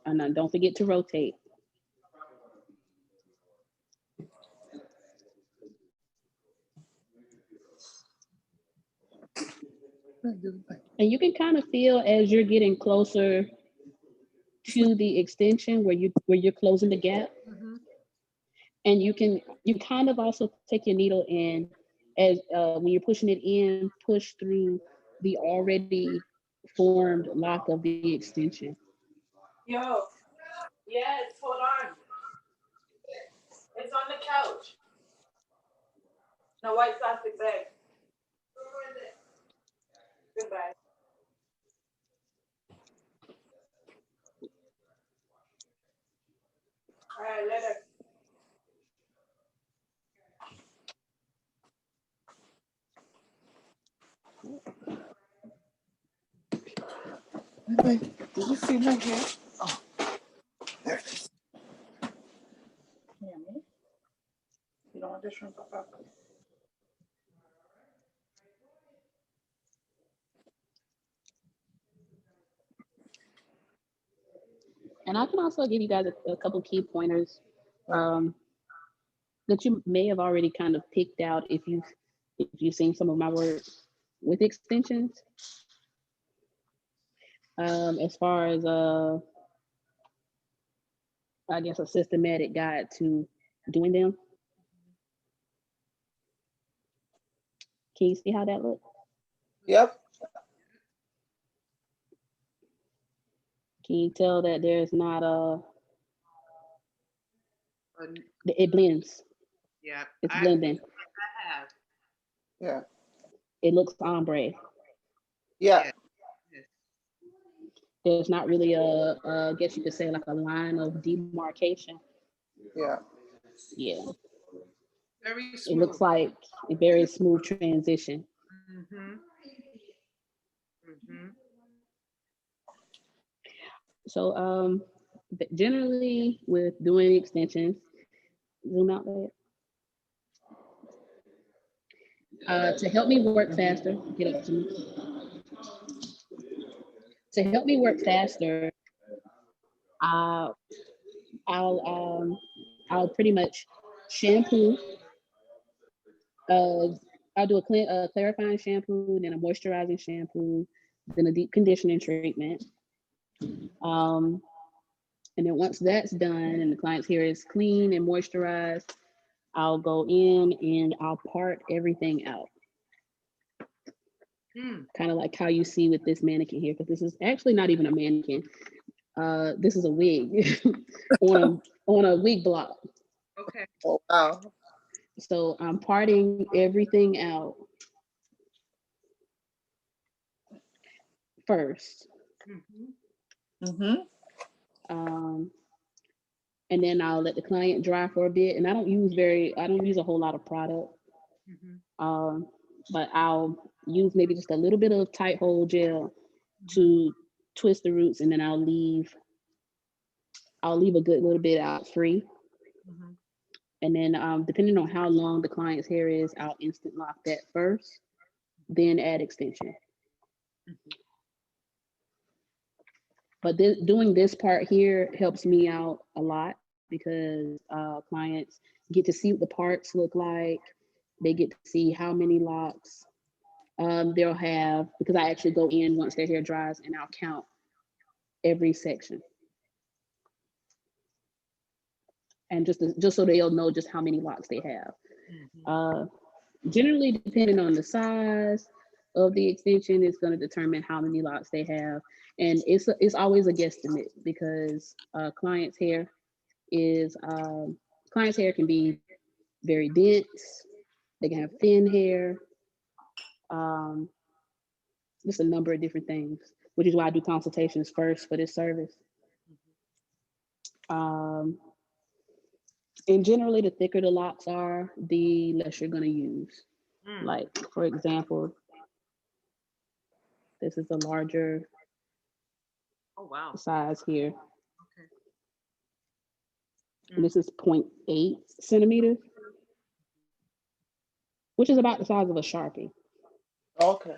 And don't forget to rotate. And you can kind of feel as you're getting closer to the extension where you're closing the gap. And you kind of also take your needle in as when you're pushing it in, push through the already formed lock of the extension. Yo, yes, hold on. It's on the couch. No white plastic bag. Goodbye. All right, later. Did you see my hair? Oh, there it is. You don't want this one, Papa? And I can also give you guys a couple key pointers that you may have already kind of picked out if you've seen some of my work with extensions. As far as I guess a systematic guide to doing them. Can you see how that looks? Yep. Can you tell that there's not But, it blends. yeah, It's I blending. have. Yeah. It looks ombre. Yeah. Yes. There's not really I guess you could say like a line of demarcation. Yeah. Yeah. Very It smooth. looks like a very smooth transition. Mm-hmm. Mm-hmm. So generally with doing extensions, zoom out there. To help me work faster, get up to me. To help me work faster, I'll pretty much shampoo. I'll do a clarifying shampoo, then a moisturizing shampoo, then a deep conditioning treatment. And then once that's done and the client's hair is clean and moisturized, I'll go in and I'll part everything out. Kind of like how you see with this mannequin here, because this is actually not even a mannequin. This is a wig on a wig block. Okay. Oh, wow. So I'm parting everything out first. Mm-hmm. Mm-hmm. And then I'll let the client dry for a bit. And I don't use a whole lot of product. Mm-hmm. But I'll use maybe just a little bit of tight hold gel to twist the roots, and then I'll leave a good little bit out free. Mm-hmm. And then depending on how long the client's hair is, I'll instant lock that first, then add extension. Mm-hmm. But doing this part here helps me out a lot because clients get to see what the parts look like. They get to see how many locks they'll have, because I actually go in once their hair dries and I'll count every section. And just so they'll know just how many locks they have. Generally, depending on the size of the extension, it's going to determine how many locks they have. And it's always a guesstimate, because client's hair can be very dense. They can have thin hair. Just a number of different things, which is why I do consultations first for this service. And generally, the thicker the locks are, the less you're going to use. Like, for example, this is a larger size here. Okay. And this is 0.8 centimeters, which is about the size of a Sharpie. Okay.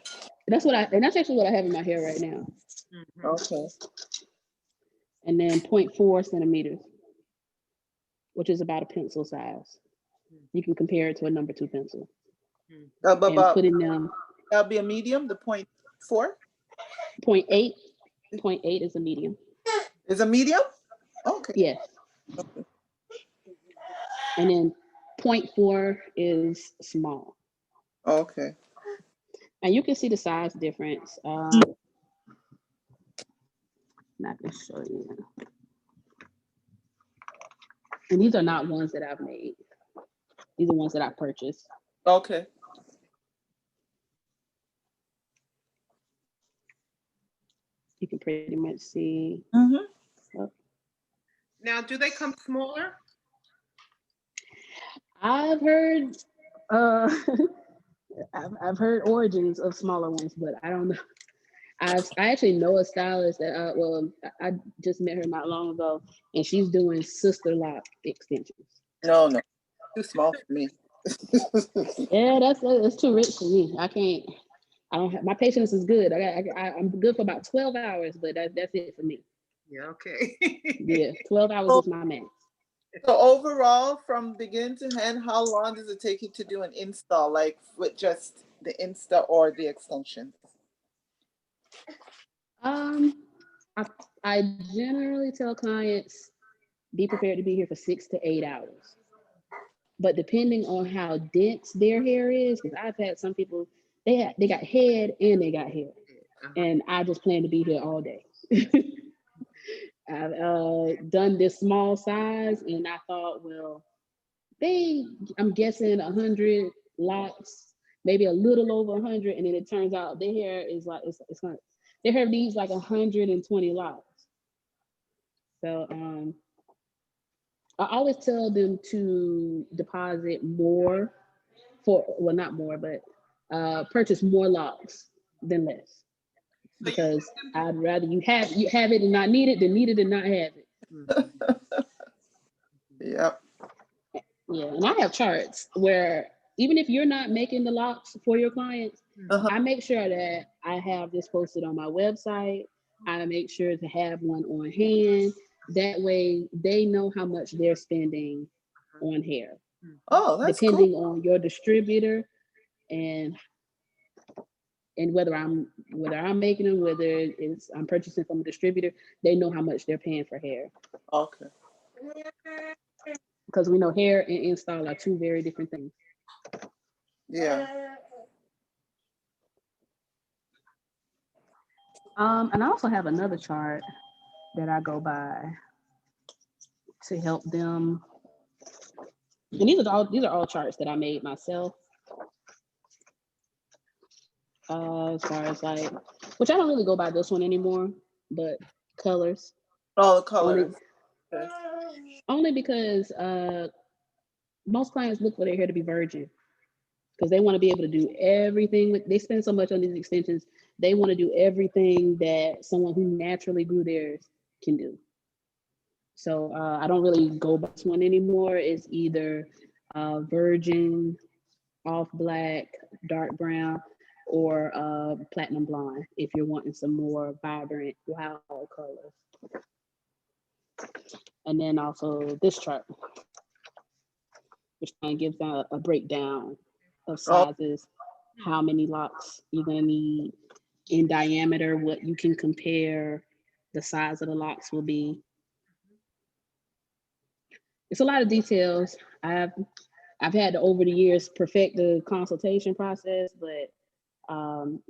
That's actually what I have in my hair right now. Okay. And then 0.4 centimeters, which is about a pencil size. You can compare it to a number 2 pencil. And putting them. That'll be a medium, the 0.4? 0.8. 0.8 is a medium. Is a medium? Okay. Yes. Okay. And then 0.4 is small. Okay. And you can see the size difference. Not gonna show you. And these are not ones that I've made. These are ones that I purchased. Okay. You can pretty much see. Now, do they come smaller? I've heard I've heard origins of smaller ones, but I don't know. I actually know a stylist that I just met her not long ago, and she's doing sister lock extensions. No, too small for me. Yeah, that's too rich for me. I don't have, my patience is good. I'm good for about 12 hours, but that's it for me. Yeah, okay. Yeah, 12 hours is my max. So overall, from beginning to end, how long does it take you to do an install, like with just the insta or the extension? I generally tell clients, be prepared to be here for 6 to 8 hours. But depending on how dense their hair is, because I've had some people, they got head and they got hair. And I just plan to be here all day. I've done this small size, and I thought, well, I'm guessing 100 locks, maybe a little over 100, and then it turns out their hair is like it's not. Their hair needs like 120 locks. So I always tell them to deposit more not more, but purchase more locks than less. Because I'd rather you have it and not need it than need it and not have it. Yep. Yeah, and I have charts where even if you're not making the locks for your clients, I make sure that I have this posted on my website. I make sure to have one on hand. That way they know how much they're spending on hair. Oh, that's depending cool. on your distributor and whether I'm making them, whether I'm purchasing from a distributor, they know how much they're paying for hair. Okay. Because we know hair and install are two very different things. Yeah. And I also have another chart that I go by to help them. And these are all charts that I made myself. As far as like, which I don't really go by this one anymore, but colors. Oh, the colors. Only because most clients look for their hair to be virgin, because they want to be able to do everything. They spend so much on these extensions. They want to do everything that someone who naturally grew theirs can do. So I don't really go by this one anymore. It's either virgin, off black, dark brown, or platinum blonde if you're wanting some more vibrant, wild colors. And then also this chart, which kind of gives a breakdown of sizes, how many locks you're gonna need in diameter, what you can compare the size of the locks will be. It's a lot of details. I've had to, over the years, perfect the consultation process, but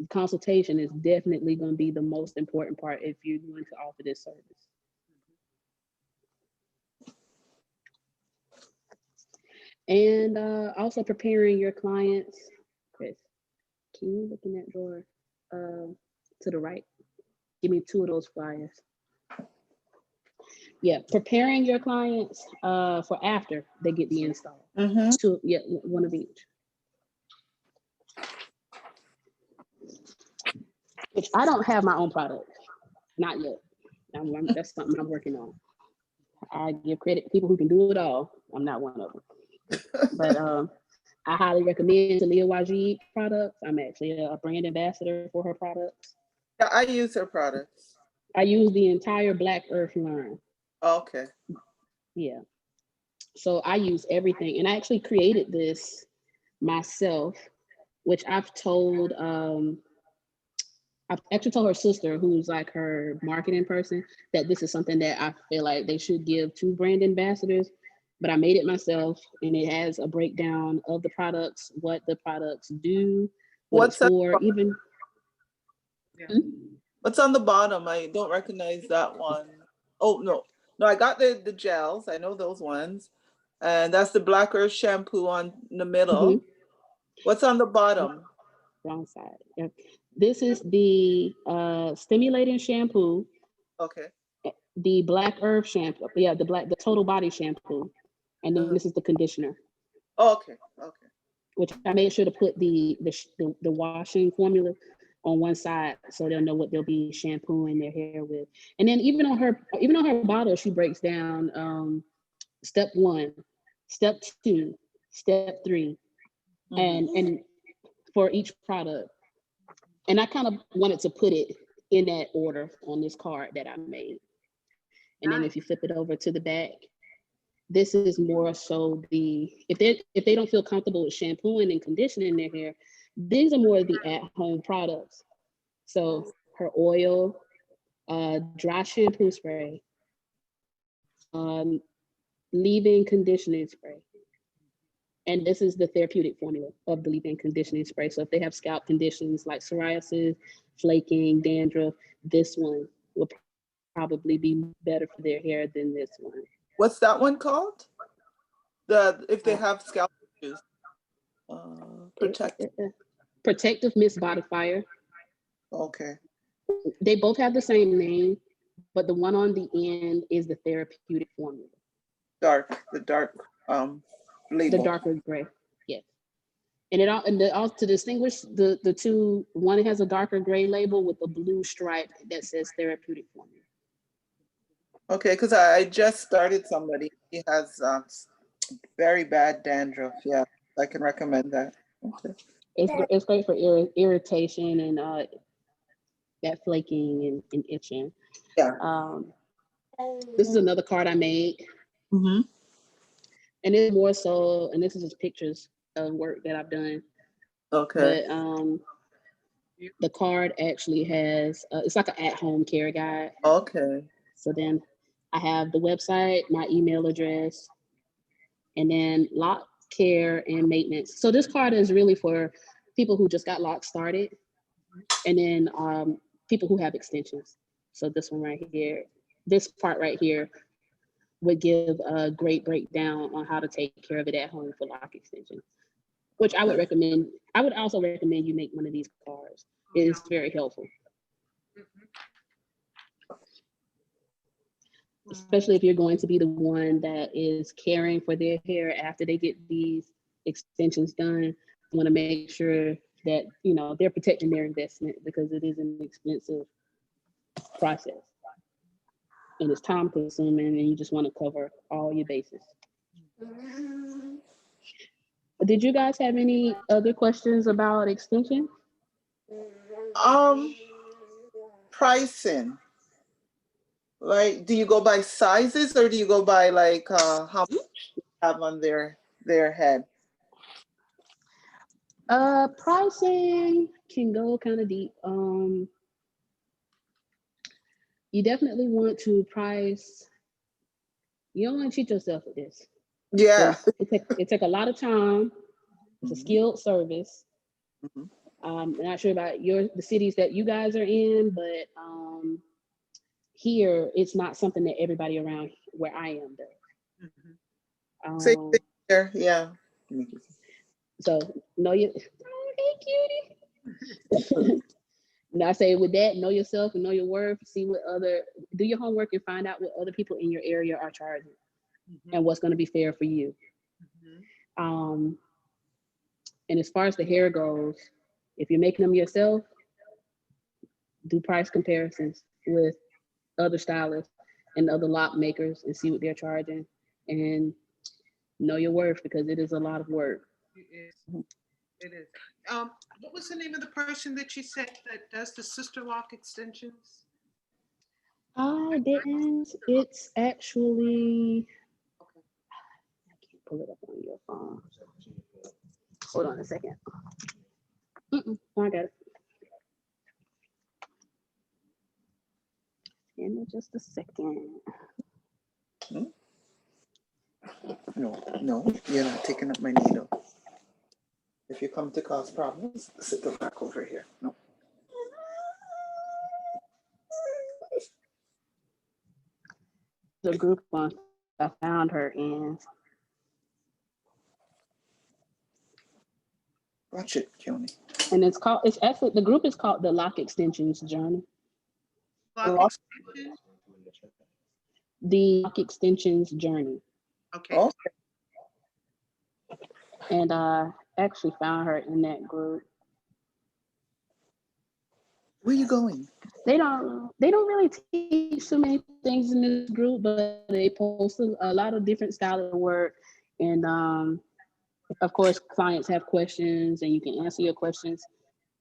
consultation is definitely going to be the most important part if you're going to offer this service. And also preparing your clients. Chris, can you look in that drawer to the right? Give me 2 of those flyers. Yeah, preparing your clients for after they get the install. One of each. Which I don't have my own product, not yet. That's something I'm working on. I give credit to people who can do it all. I'm not one of them. But I highly recommend Talia Wajid products. I'm actually a brand ambassador for her products. Yeah, I use her products. I use the entire Black Earth line. Okay. Yeah. So I use everything. And I actually created this myself, which I've actually told her sister, who's like her marketing person, that this is something that I feel like they should give to brand ambassadors. But I made it myself, and it has a breakdown of the products, what the products do, what it's for, even. What's on the bottom? I don't recognize that one. Oh, no, I got the gels. I know those ones. And that's the Black Earth shampoo on the middle. What's on the bottom? Wrong side. Yeah. This is the stimulating shampoo. Okay. The Black Earth shampoo. Yeah, the total body shampoo. And then this is the conditioner. Okay. Which I made sure to put the washing formula on one side, so they'll know what they'll be shampooing their hair with. And then even on her bottle, she breaks down step 1, step 2, step 3, and for each product. And I kind of wanted to put it in that order on this card that I made. And then if you flip it over to the back, this is more so if they don't feel comfortable with shampooing and conditioning their hair, these are more of the at-home products. So her oil, dry shampoo spray, leave-in conditioning spray. And this is the therapeutic formula of the leave-in conditioning spray. So if they have scalp conditions like psoriasis, flaking, dandruff, this one will probably be better for their hair than this one. What's that one called? If they have scalp issues. Protective Mist Bodyfier. Okay. They both have the same name, but the one on the end is the therapeutic formula. The dark label. The darker gray, yes. And also to distinguish the two, one has a darker gray label with a blue stripe that says therapeutic formula. Okay, because I just started somebody. He has very bad dandruff. Yeah, I can recommend that. Okay. It's great for irritation and that flaking and itching. Yeah. This is another card I made. Mm-hmm. And it's more so, and this is just pictures of work that I've done. Okay. But the card actually has, it's like an at-home care guide. Okay. So then I have the website, my email address, and then lock care and maintenance. So this card is really for people who just got Locs started, and then people who have extensions. So this one right here, this part right here would give a great breakdown on how to take care of it at home for Loc extensions, which I would recommend. I would also recommend you make one of these cards. It is very helpful. Especially if you're going to be the one that is caring for their hair after they get these extensions done. You want to make sure that, you know, they're protecting their investment, because it is an expensive process and it's time consuming, and you just want to cover all your bases. Did you guys have any other questions about extension? Pricing. Like, do you go by sizes, or do you go by like how much you have on their head? Pricing can go kind of deep. You definitely want to price. You don't want to cheat yourself with this. Yeah. It take a lot of time. It's a skilled service. I'm not sure about the cities that you guys are in, but here it's not something that everybody around where I am does. Same thing here, yeah. So know your, hey cutie. Now I say with that, know yourself and know your worth. See what do your homework and find out what other people in your area are charging and what's going to be fair for you. And as far as the hair goes, if you're making them yourself, do price comparisons with other stylists and other lock makers and see what they're charging, and know your worth, because it is a lot of work. It is. What was the name of the person that you said that does the sister lock extensions? I didn't. It's actually, I can't pull it up on your phone. Hold on a second. I got it. Give me just a second. No, you're not taking up my needle. If you come to cause problems, sit back over here. No. The group one I found her in. Watch it, Keone. And it's actually, the group is called the Loc Extensions Journey. Lock extension? The Loc Extensions Journey. Okay. Okay. And I actually found her in that group. Where you going? They don't really teach so many things in this group, but they post a lot of different styles of work. And of course, clients have questions and you can answer your questions.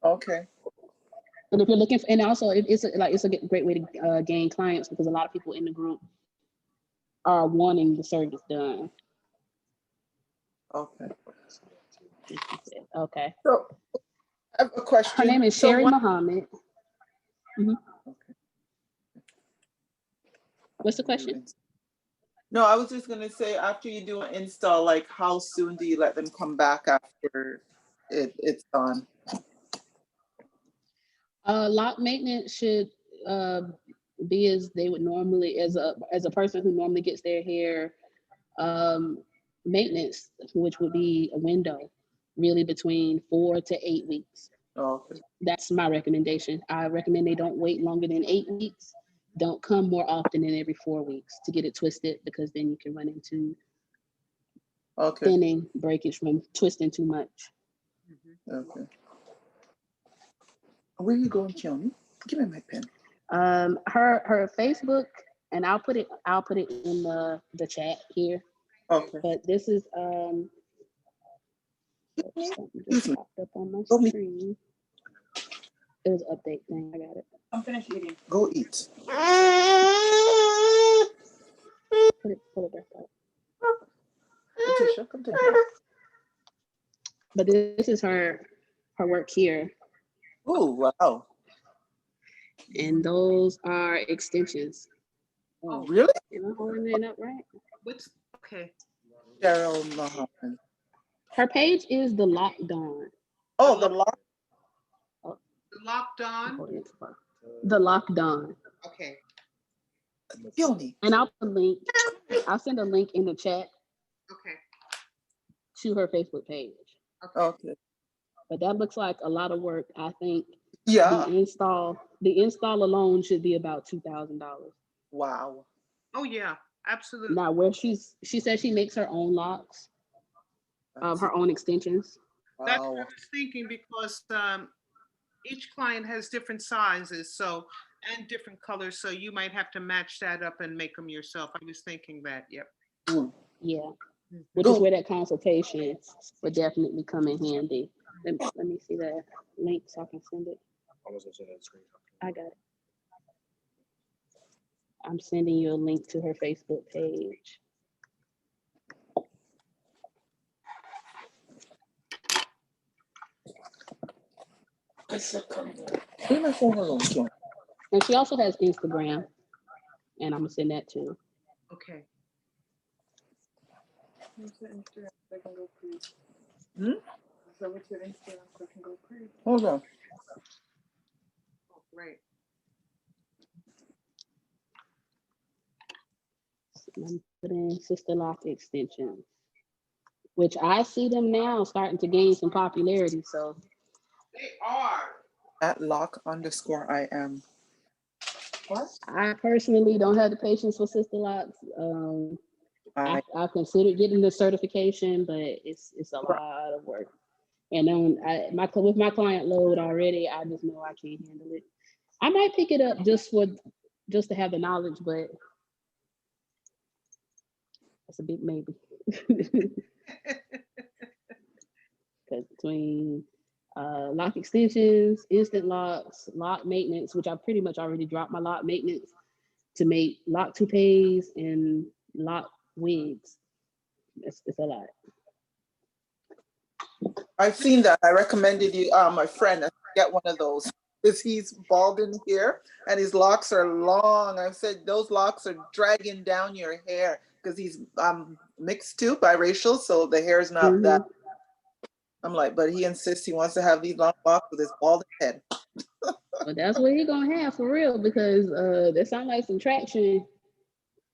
Okay. And if you're looking for, and also it's a great way to gain clients because a lot of people in the group are wanting the service done. Okay. Okay. So I have a question. Her name is So Sherry what- Muhammad. Mhm. Okay. What's the question? No, I was just gonna say, after you do an install, like how soon do you let them come back after it's done? Lock maintenance should be as they would normally, as a person who normally gets their hair maintenance, which would be a window, really between 4 to 8 weeks. Oh, okay. That's my recommendation. I recommend they don't wait longer than 8 weeks. Don't come more often than every 4 weeks to get it twisted, because then you can run into Okay. thinning breakage from twisting too much. Okay. Where you going, Keone? Give me my pen. Her Facebook, and I'll put it in the chat here. Okay. But this is something just popped up on my screen. It was an update thing. I got it. I'm finished eating. Go eat. Put it back up. Patricia, come to me. But this is her work here, Oh, wow. and those are extensions. Oh, really? Am I holding it up right? What's okay? Cheryl Muhammad. Her page is the Lock Dawn. Oh, the lock. Locked on. The Lock Dawn. Okay. Keone. And I'll put a link. I'll send a link in the chat Okay. to her Facebook page. Okay. But that looks like a lot of work. I think Yeah. the install alone should be about $2,000. Wow. Oh yeah, absolutely. Now, where she says she makes her own locks, her own extensions. That's what I Wow. was thinking, because each client has different sizes, so, and different colors, so you might have to match that up and make them yourself. I was thinking that. Yep. Yeah, which is where that consultation would definitely come in handy. Let me see that link so I can send it. I got it. I'm sending you a link to her Facebook page. Leave my phone alone, Keone. And she also has Instagram, and I'm gonna send that too. Okay. Hmm? So what's your Instagram so I can go pray? Hold on. Oh, great. I'm putting Sister Lock extensions, which I see them now starting to gain some popularity. So They are. At lock_IM. What? I personally don't have the patience for Sister Locks. I considered getting the certification, but it's a lot of work. And with my client load already, I just know I can't handle it. I might pick it up just to have the knowledge, but that's a big maybe. Because between lock extensions, instant locks, lock maintenance, which I pretty much already dropped my lock maintenance to make lock toupees and lock wigs. It's a lot. I've seen that. I recommended you, my friend, get one of those, because he's bald in here and his locks are long. I've said those locks are dragging down your hair, because he's mixed too, biracial, so the hair is not that. I'm like, but he insists he wants to have these long locks with his bald head. But that's what he's gonna have for real, because there sounds like some traction,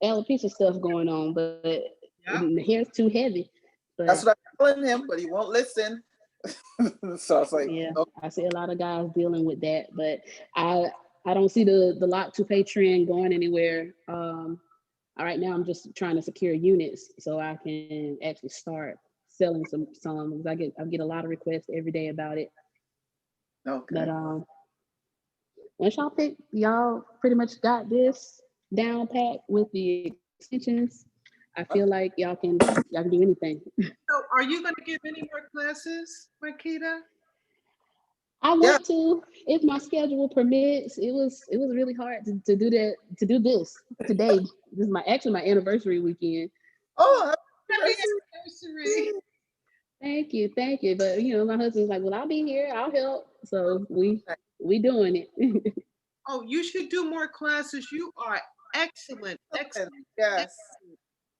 alopecia stuff going on, but the hair's too heavy. But that's what I'm telling him, but he won't listen. So I was like, yeah, okay. I see a lot of guys dealing with that, but I don't see the lock toupee trend going anywhere. Right now I'm just trying to secure units so I can actually start selling some. I get a lot of requests every day about it. Okay. But once y'all pretty much got this down pat with the extensions, I feel like y'all can do anything. So are you going to give any more classes, Marquita? I want to, if my schedule permits. It was really hard to do this today. This is my anniversary weekend. Oh, Happy anniversary. Thank you. But my husband's like, well, I'll be here, I'll help. So we doing it. Oh, you should do more classes. You are excellent. yes.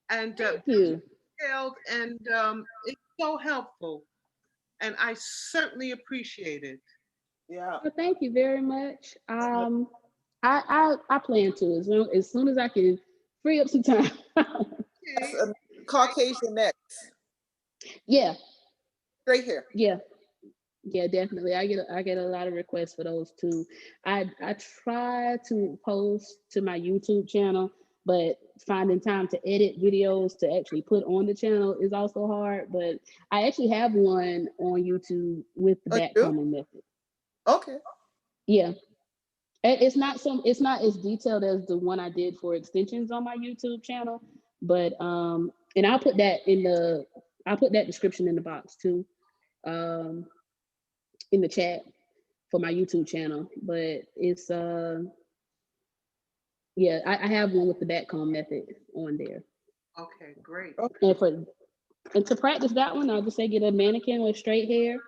And Thank you. detailed, and it's so helpful. And I certainly appreciate it. Yeah. Well, thank you very much. I plan to as soon as I can free up some time. That's a Caucasian neck. Yeah. Straight hair. Yeah, definitely. I get a lot of requests for those too. I try to post to my YouTube channel, but finding time to edit videos to actually put on the channel is also hard. But I actually have one on YouTube with the backcombing method. Okay. Yeah. It's not as detailed as the one I did for extensions on my YouTube channel, but and I'll put that description in the box too. In the chat for my YouTube channel, but it's yeah, I have one with the backcomb method on there. Okay, great. And to practice that one, I'll just say get a mannequin with straight hair,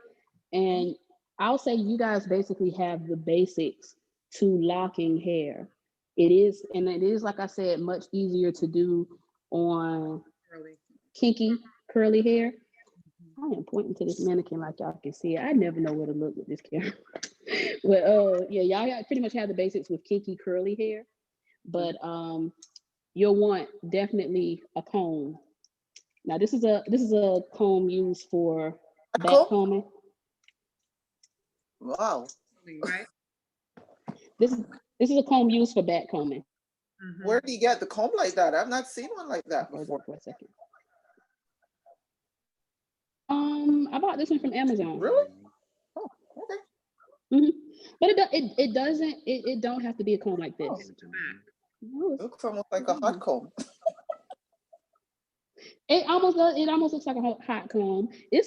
and I'll say you guys basically have the basics to locking hair. It is like I said, much easier to do on kinky curly hair. I am pointing to this mannequin like y'all can see it. I never know where to look with this camera. But yeah, y'all pretty much have the basics with kinky curly hair. But you'll want definitely a comb. Now this is a comb used for back combing. Wow. Right. This is a comb used for back combing. Where do you get the comb like that? I've not seen one like that before. For a second. I bought this one from Amazon. Really? Oh, okay. But it don't have to be a comb like this. It looks almost like a hot comb. It almost looks like a hot comb. It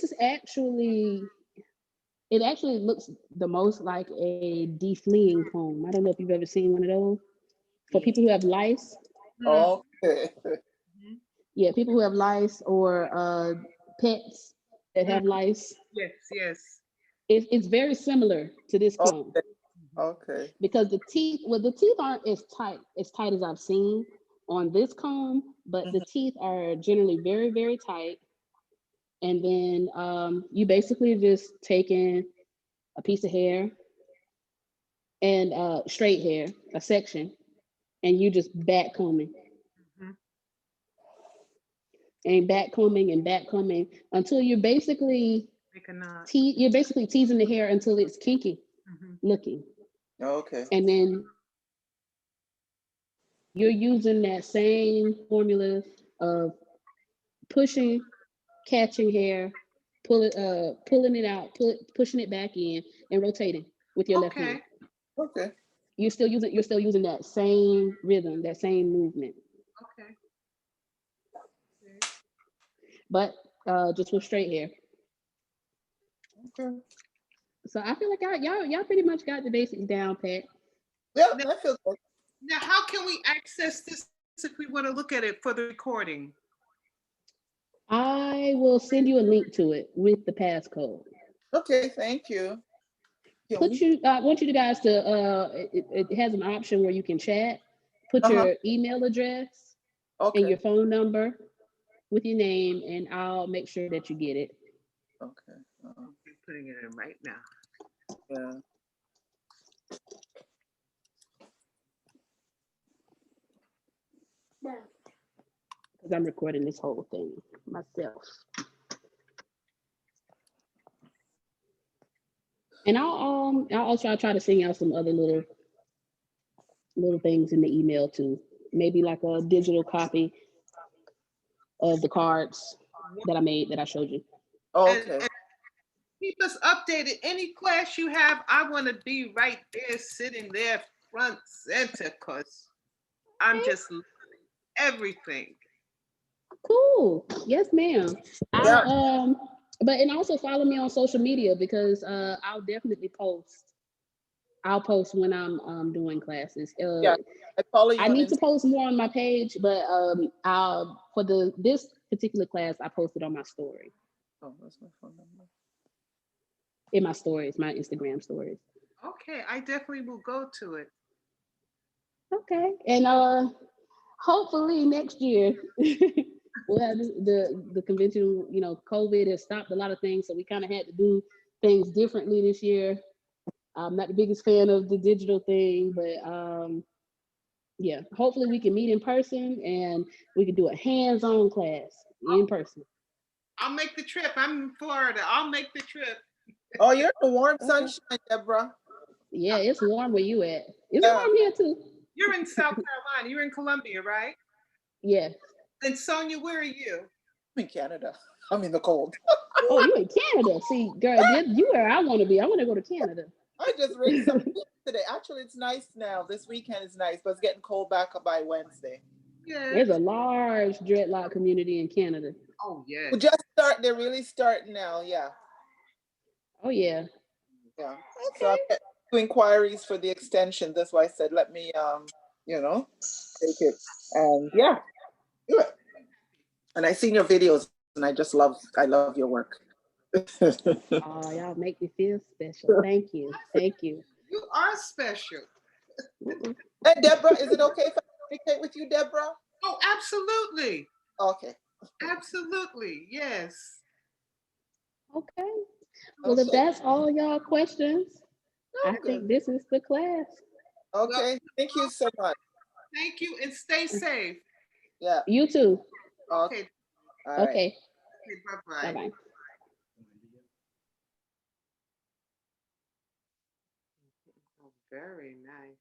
actually looks the most like a defleeing comb. I don't know if you've ever seen one of those. For people who have lice. Okay. Yeah, people who have lice or pets that have lice. Yes. It's very similar to this comb. Okay. Because the teeth aren't as tight as I've seen on this comb, but the teeth are generally very, very tight. And then you basically just taking a piece of hair and straight hair, a section, and you just back combing. And back combing until you're basically teasing the hair until it's kinky looking. Okay. And then you're using that same formula of pushing, catching hair, pulling it out, pushing it back in, and rotating with your left hand. Okay. You're still using that same rhythm, that same movement. Okay. But just with straight hair. Okay. So I feel like y'all pretty much got the basics down pat. Yeah, I feel good. Now, how can we access this if we want to look at it for the recording? I will send you a link to it with the passcode. Okay, thank you. I want you guys to it has an option where you can chat, put your email address and your phone number with your name, and I'll make sure that you get it. Okay. I'm putting it in right now. Yeah. Because I'm recording this whole thing myself. And I'll try to send out some other little things in the email too. Maybe like a digital copy of the cards that I made that I showed you. Okay. Keep us updated. Any class you have, I want to be right there, sitting there front center, because I'm just learning everything. Cool. Yes, ma'am. Yeah. But and also follow me on social media because I'll definitely post. I'll post when I'm doing classes. Yeah. I follow you I on need to Instagram. post more on my page, but I'll for this particular class I posted on my story. Oh, that's my phone number. In my stories, my Instagram stories. Okay, I definitely will go to it. Okay. And hopefully next year we'll have the convention. You know, COVID has stopped a lot of things, so we kind of had to do things differently this year. I'm not the biggest fan of the digital thing, but yeah, hopefully we can meet in person and we can do a hands-on class in person. I'll make the trip. I'm in Florida. I'll make the trip. Oh, you're in the warm Okay. sunshine, Deborah. Yeah, it's warm where you at. It's Yeah. warm here too. You're in South Carolina. You're in Columbia, right? Yeah. And Sonia, where are you? I'm in Canada. I'm in the cold. Oh, you in Canada? See, girl, you where I want to be. I want to go to Canada. I just rinsed some today. Actually, it's nice now. This weekend is nice, but it's getting cold back by Wednesday. Yeah. There's a large dreadlock community in Canada. Oh, yeah. We just start. They're really starting now. Yeah. Oh yeah. Yeah. So I've got 2 inquiries for the extension. That's why I said, let me, take it. And yeah, do it. And I seen your videos and I love your work. Oh, y'all make me feel special. Thank you. Thank you. You are special. Hey, Deborah, is it okay if I communicate with you, Deborah? Oh, absolutely. Okay. Absolutely. Yes. Okay. Well, if Okay. that's all y'all questions, I Good. think this is the class. Okay. Thank you so much. Thank you and stay safe. Yeah. You too. Okay. Okay. All right. Okay. Bye-bye. Bye-bye. Very nice.